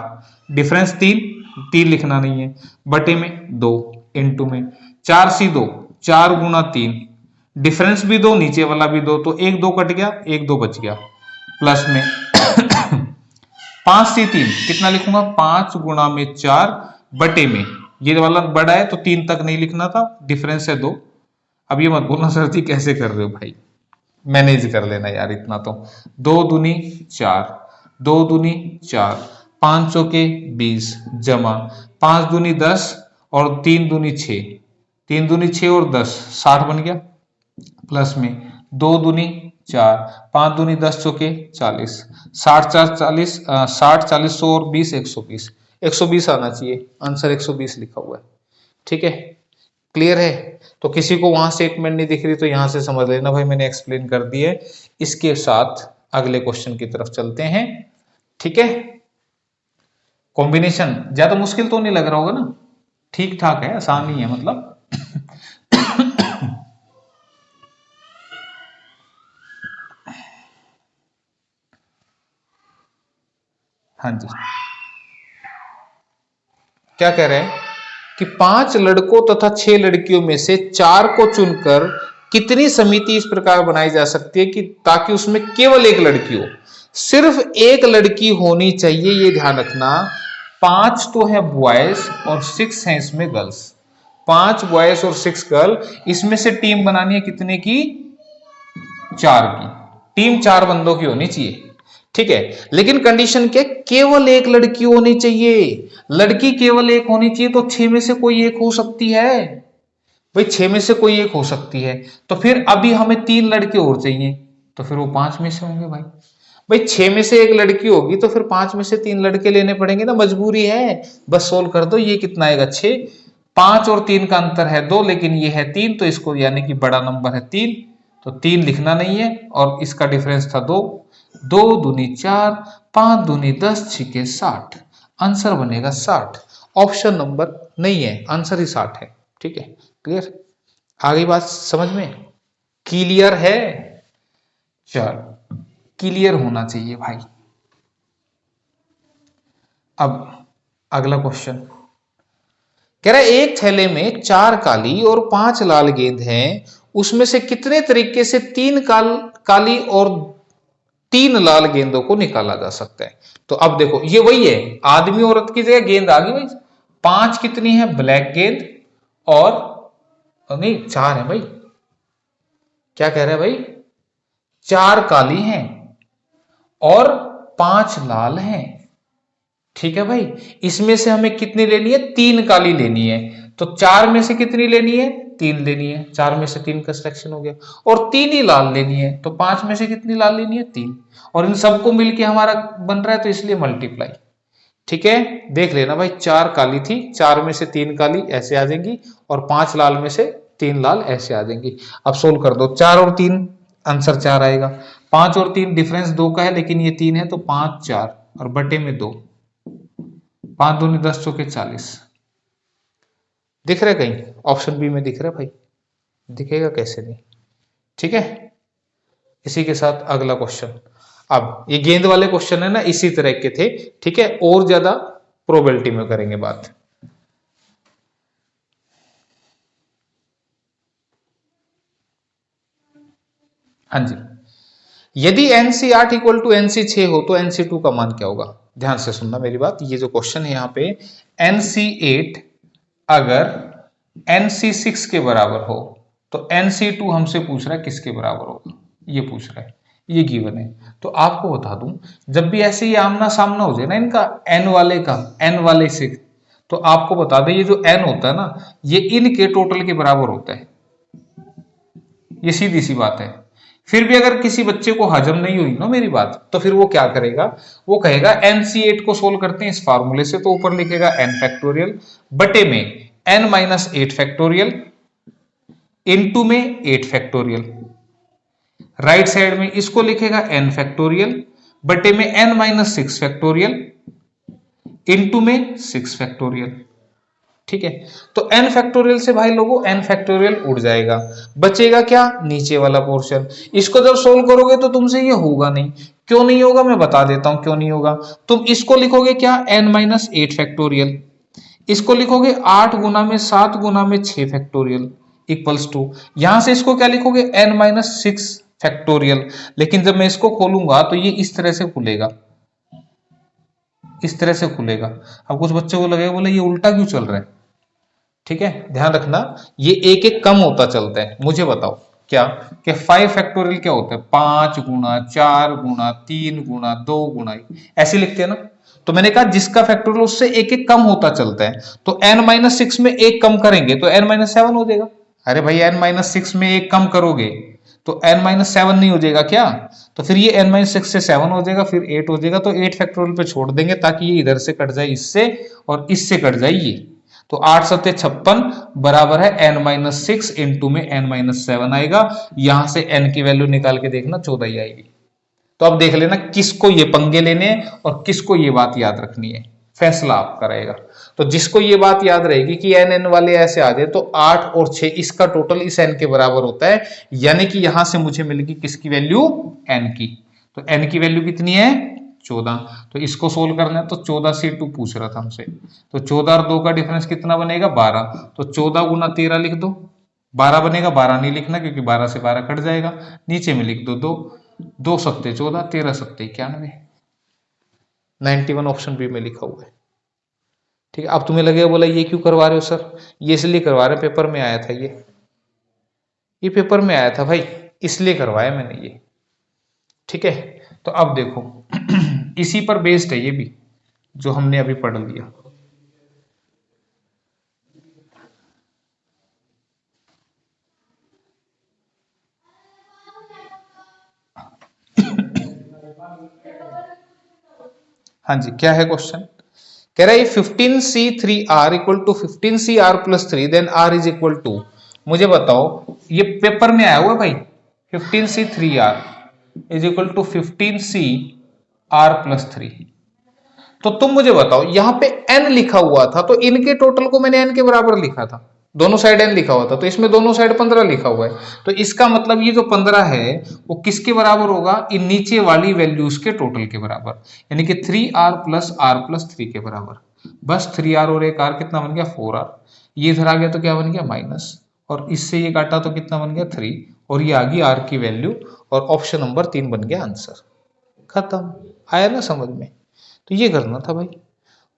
डिफरेंस 3 लिखना नहीं है, बटे में 2 इंटू में 4 C2, 4 गुना 3, डिफरेंस भी 2, नीचे वाला भी 2, तो 1 2 कट गया, 1 2 बच गया, प्लस में 5C3 कितना लिखूंगा? 5 गुना में 4 बटे में, ये वाला बड़ा है तो 3 तक नहीं लिखना था, डिफरेंस है 2। अब ये मत बोलना सर जी कैसे कर रहे हो भाई, मैनेज कर लेना यार इतना तो। 2 दूनी 4, 2 दूनी 4, 5 चौके 20 जमा 5 दूनी 10 और 3 दूनी 6, 3 दूनी 6 और 10 60 बन गया, प्लस में 2 दूनी 4, 5 दूनी 10 चौके 40, 60 4 40, 60 40 100 और 20 120, 120 आना चाहिए, आंसर 120 लिखा हुआ है। ठीक है, क्लियर है? तो किसी को वहां स्टेटमेंट नहीं दिख रही तो यहां से समझ लेना भाई मैंने एक्सप्लेन कर दी है। इसके साथ अगले क्वेश्चन की तरफ चलते हैं। ठीक है, कॉम्बिनेशन ज्यादा मुश्किल तो नहीं लग रहा होगा ना, ठीक ठाक है, आसान ही है मतलब। हाँ जी, क्या कह रहे हैं कि 5 लड़कों तथा 6 लड़कियों में से 4 को चुनकर कितनी समिति इस प्रकार बनाई जा सकती है कि ताकि उसमें केवल एक लड़की हो। सिर्फ एक लड़की होनी चाहिए, ये ध्यान रखना। 5 तो है बॉयज और 6 है इसमें गर्ल्स, 5 बॉयज और 6 गर्ल, इसमें से टीम बनानी है कितने की? 4 की। टीम 4 बंदों की होनी चाहिए, ठीक है। लेकिन कंडीशन क्या? केवल एक लड़की होनी चाहिए, लड़की केवल एक होनी चाहिए, तो 6 में से कोई एक हो सकती है भाई, 6 में से कोई एक हो सकती है। तो फिर अभी हमें 3 लड़के और चाहिए, तो फिर वो 5 में से होंगे भाई। भाई 6 में से एक लड़की होगी तो फिर 5 में से 3 लड़के लेने पड़ेंगे ना, मजबूरी है। बस सोल्व कर दो, ये कितना आएगा? 6। 5 और 3 का अंतर है 2, लेकिन ये है 3, तो इसको यानी कि बड़ा नंबर है 3, तो 3 लिखना नहीं है, और इसका डिफरेंस था 2। 2 दूनी 4, 5 दूनी 10, 6 60, आंसर बनेगा 60। ऑप्शन नंबर नहीं है, आंसर ही 60 है। ठीक है, क्लियर? आ गई बात समझ में? क्लियर है? चलो, क्लियर होना चाहिए भाई। अब अगला क्वेश्चन कह रहा है एक थैले में 4 काली और 5 लाल गेंद हैं, उसमें से कितने तरीके से 3 काली और 3 लाल गेंदों को निकाला जा सकता है। तो अब देखो ये वही है, आदमी औरत की जगह गेंद आ गई भाई। 5 कितनी है? ब्लैक गेंद, और नहीं 4 है भाई, क्या कह रहे हैं भाई? 4 काली हैं और 5 लाल हैं। ठीक है भाई, इसमें से हमें कितनी लेनी है? 3 काली लेनी है। तो 4 में से कितनी लेनी है? 3 लेनी है, 4 में से 3 का सिलेक्शन हो गया। और 3 ही लाल लेनी है, तो 5 में से कितनी लाल लेनी है? 3। और इन सबको मिलके हमारा बन रहा है, तो इसलिए मल्टीप्लाई। ठीक है, देख लेना भाई, 4 काली थी, 4 में से 3 काली ऐसे आ जाएंगी, और 5 लाल में से 3 लाल ऐसे आ जाएंगी। अब सोल्व कर दो, 4 और 3, आंसर 4 आएगा। 5 और 3 डिफरेंस 2 का है, लेकिन ये 3 है, तो 5 4 और बटे में 2, 5 दूनी 10 चौके 40। दिख रहा है कहीं? ऑप्शन बी में दिख रहा है भाई, दिखेगा कैसे नहीं? ठीक है, इसी के साथ अगला क्वेश्चन। अब ये गेंद वाले क्वेश्चन है ना, इसी तरह के थे। ठीक है, और ज्यादा प्रोबेबिलिटी में करेंगे बात। हाँ जी, यदि NC8 इक्वल टू NC6 हो तो NC2 का मान क्या होगा? ध्यान से सुनना मेरी बात, ये जो क्वेश्चन है यहाँ पे, NC8 अगर NC6 के बराबर हो तो NC2 हमसे पूछ रहा है किसके बराबर होगा, ये पूछ रहा है। ये गिवन है। तो आपको बता दूं, जब भी ऐसे ये आमना सामना हो जाए ना इनका एन वाले का एन वाले से, तो आपको बता दें ये जो एन होता है ना, ये इनके टोटल के बराबर होता है। ये सीधी सी बात है। फिर भी अगर किसी बच्चे को हजम नहीं हुई ना मेरी बात, तो फिर वो क्या करेगा, वो कहेगा NC8 को सोल्व करते हैं इस फार्मूले से, तो ऊपर लिखेगा n फैक्टोरियल बटे में n-8 फैक्टोरियल इनटू में 8 फैक्टोरियल। राइट साइड में इसको लिखेगा n फैक्टोरियल बटे में n-6 फैक्टोरियल इनटू में 6 फैक्टोरियल। ठीक है, तो n फैक्टोरियल से भाई लोगों n फैक्टोरियल उड़ जाएगा, बचेगा क्या, नीचे वाला पोर्शन। इसको जब सोल्व करोगे तो तुमसे ये होगा नहीं। क्यों नहीं होगा, मैं बता देता हूं क्यों नहीं होगा। तुम इसको लिखोगे क्या, n-8 फैक्टोरियल, इसको लिखोगे 8 गुना में 7 गुना में 6 फैक्टोरियल इक्वल्स टू, यहां से इसको क्या लिखोगे, n-6 फैक्टोरियल। लेकिन जब मैं इसको खोलूंगा तो ये इस तरह से खुलेगा, इस तरह से खुलेगा। अब कुछ बच्चों को लगेगा बोले ये उल्टा क्यों चल रहा है। ठीक है, ध्यान रखना, ये एक एक कम होता चलता है। मुझे बताओ क्या कि 5 फैक्टोरियल क्या होता है, 5 गुना 4 गुना 3 गुना 2 गुना, ऐसे लिखते हैं ना। तो मैंने कहा जिसका फैक्टोरियल उससे एक एक कम होता चलता है, तो n-6 में एक कम करेंगे तो n-7 हो जाएगा। अरे भाई n-6 में एक कम करोगे तो n-7 नहीं हो जाएगा क्या, तो फिर ये n-6 से 7 हो जाएगा, फिर 8 हो जाएगा। तो 8 फैक्टोरियल पे छोड़ देंगे ताकि ये इधर से कट जाए इससे और इससे कट जाए ये। तो 8 सत्ते 56 बराबर है n-6 इंटू में n-7 आएगा। यहां से n की वैल्यू निकाल के देखना 14 ही आएगी। तो अब देख लेना किसको ये पंगे लेने हैं और किसको ये बात याद रखनी है, फैसला आपका रहेगा। तो जिसको ये बात याद रहेगी कि n वाले ऐसे आ जाए तो 8 और 6 इसका टोटल इस n के बराबर होता है, यानी कि यहां से मुझे मिलेगी किसकी वैल्यू, n की। तो n की वैल्यू कितनी है, 14। तो इसको सोल्व करना है तो 14 से 2 पूछ रहा था हमसे, तो 14 और 2 का डिफरेंस कितना बनेगा, 12। तो 14 गुना 13 लिख दो, 12 बनेगा, 12 नहीं लिखना क्योंकि 12 से 12 कट जाएगा। नीचे में लिख दो 2, 2 सत्ते 14, 13 सत्ते 91, 91 ऑप्शन बी में लिखा हुआ है। ठीक है, अब तुम्हें लगेगा बोला ये क्यों करवा रहे हो सर, ये इसलिए करवा रहे, पेपर में आया था ये पेपर में आया था भाई, इसलिए करवाया मैंने ये। ठीक है, तो अब देखो इसी पर बेस्ड है ये भी जो हमने अभी पढ़ लिया। हाँ जी, क्या है क्वेश्चन, कह रहा है 15C3R equal to 15CR plus 3 then R is equal to. मुझे बताओ, ये पेपर में आया हुआ भाई, 15C3R is equal to 15CR plus 3। तो तुम मुझे बताओ, यहां पे n लिखा हुआ था तो इनके टोटल को मैंने n के बराबर लिखा था, दोनों साइड n लिखा हुआ था, तो इसमें दोनों साइड 15 लिखा हुआ है। तो इसका मतलब ये जो 15 है वो किसके बराबर होगा, इन नीचे वाली वैल्यूज के टोटल के बराबर, यानी कि 3R प्लस R प्लस 3 के बराबर। बस 3R और एक R कितना बन गया, 4R। ये इधर आ गया तो क्या बन गया, माइनस, और इससे ये काटा तो कितना बन गया, 3, और ये आ गई R की वैल्यू, और ऑप्शन नंबर 3 बन गया आंसर। खत्म, आया ना समझ में। तो ये करना था भाई,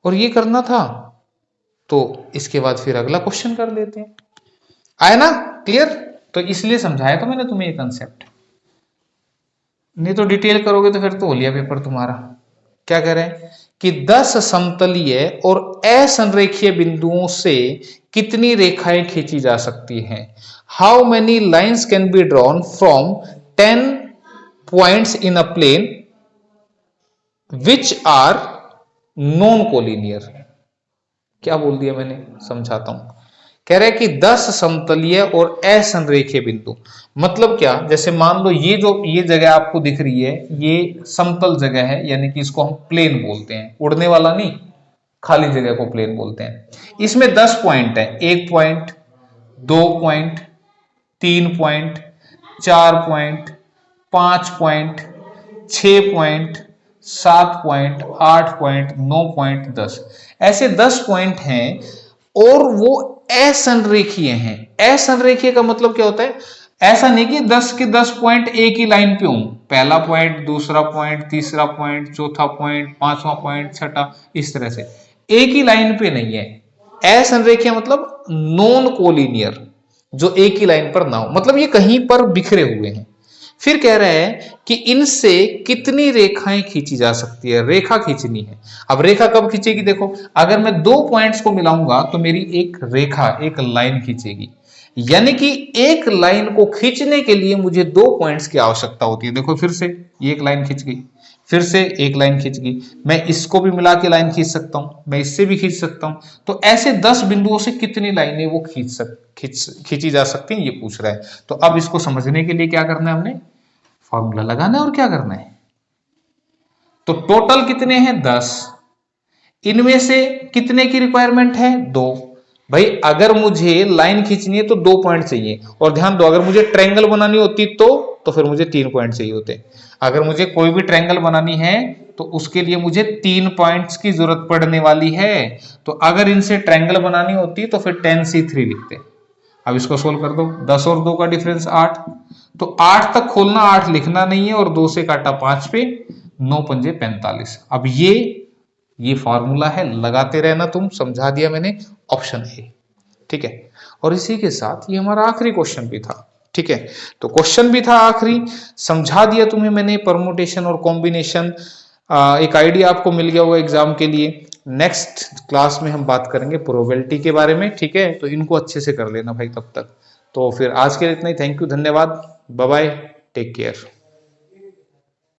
और ये करना था, तो इसके बाद फिर अगला क्वेश्चन कर लेते हैं। आया ना क्लियर, तो इसलिए समझाया था मैंने तुम्हें ये कंसेप्ट, नहीं तो डिटेल करोगे तो फिर तो हो लिया पेपर तुम्हारा। क्या कह रहे हैं कि 10 समतलीय और असंरेखीय बिंदुओं से कितनी रेखाएं खींची जा सकती हैं, how many lines can be drawn from 10 points in a plane which are non collinear. क्या बोल दिया मैंने, समझाता हूं। कह रहे हैं कि 10 समतलीय और असंरेखीय बिंदु, मतलब क्या, जैसे मान लो ये जगह आपको दिख रही है, ये समतल जगह है, यानी कि इसको हम प्लेन बोलते हैं, उड़ने वाला नहीं, खाली जगह को प्लेन बोलते हैं। इसमें 10 पॉइंट है, 1 point, 2 point, 3 point, 4 point, 5 point, 6 point, 7 point, 8 point, 9 point, 10, ऐसे 10 पॉइंट हैं, और वो असंरेखीय हैं। असंरेखीय का मतलब क्या होता है, ऐसा नहीं कि 10 के 10 पॉइंट एक ही लाइन पे हों, पहला पॉइंट, दूसरा पॉइंट, तीसरा पॉइंट, चौथा पॉइंट, पांचवा पॉइंट, छठा, इस तरह से एक ही लाइन पे नहीं है। असंरेखीय मतलब नॉन कोलिनियर, जो एक ही लाइन पर ना हो, मतलब ये कहीं पर बिखरे हुए हैं। फिर कह रहा है कि इनसे कितनी रेखाएं खींची जा सकती है, रेखा खींचनी है। अब रेखा कब खींचेगी, देखो अगर मैं दो पॉइंट्स को मिलाऊंगा तो मेरी एक रेखा, एक लाइन खींचेगी, यानी कि एक लाइन को खींचने के लिए मुझे दो पॉइंट्स की आवश्यकता होती है। देखो फिर से ये एक लाइन खींच गई, फिर से एक लाइन खींच गई, मैं इसको भी मिला के लाइन खींच सकता हूं, मैं इससे भी खींच सकता हूं। तो ऐसे 10 बिंदुओं से कितनी लाइनें वो खींची जा सकती हैं, ये पूछ रहा है। तो अब इसको समझने के लिए क्या करना है, हमने फॉर्मूला लगाना है और क्या करना है। तो टोटल कितने हैं 10, इनमें से कितने की रिक्वायरमेंट है 2। भाई अगर मुझे लाइन खींचनी है तो 2 पॉइंट चाहिए, और ध्यान दो अगर मुझे ट्रायंगल बनानी होती तो फिर मुझे 3 पॉइंट चाहिए होते। अगर मुझे कोई भी ट्रायंगल बनानी है तो उसके लिए मुझे 3 पॉइंट्स की जरूरत पड़ने वाली है। तो अगर इनसे ट्रायंगल बनानी होती तो फिर tan c3 लिखते। अब इसको सोल्व कर दो, 10 और 2 का डिफरेंस 8, तो 8 तक खोलना, 8 लिखना नहीं है, और 2 से काटा 5 पे, 9 पंजे 45। अब ये फॉर्मूला है, लगाते रहना तुम, समझा दिया मैंने, ऑप्शन ए। ठीक है, और इसी के साथ ये हमारा आखिरी क्वेश्चन भी था। ठीक है, तो क्वेश्चन भी था आखिरी, समझा दिया तुम्हें मैंने परमुटेशन और कॉम्बिनेशन, एक आइडिया आपको मिल गया होगा एग्जाम के लिए। नेक्स्ट क्लास में हम बात करेंगे प्रोबेबिलिटी के बारे में। ठीक है, तो इनको अच्छे से कर लेना भाई तब तक। तो फिर आज के लिए इतना ही, थैंक यू, धन्यवाद, बाय बाय, टेक केयर।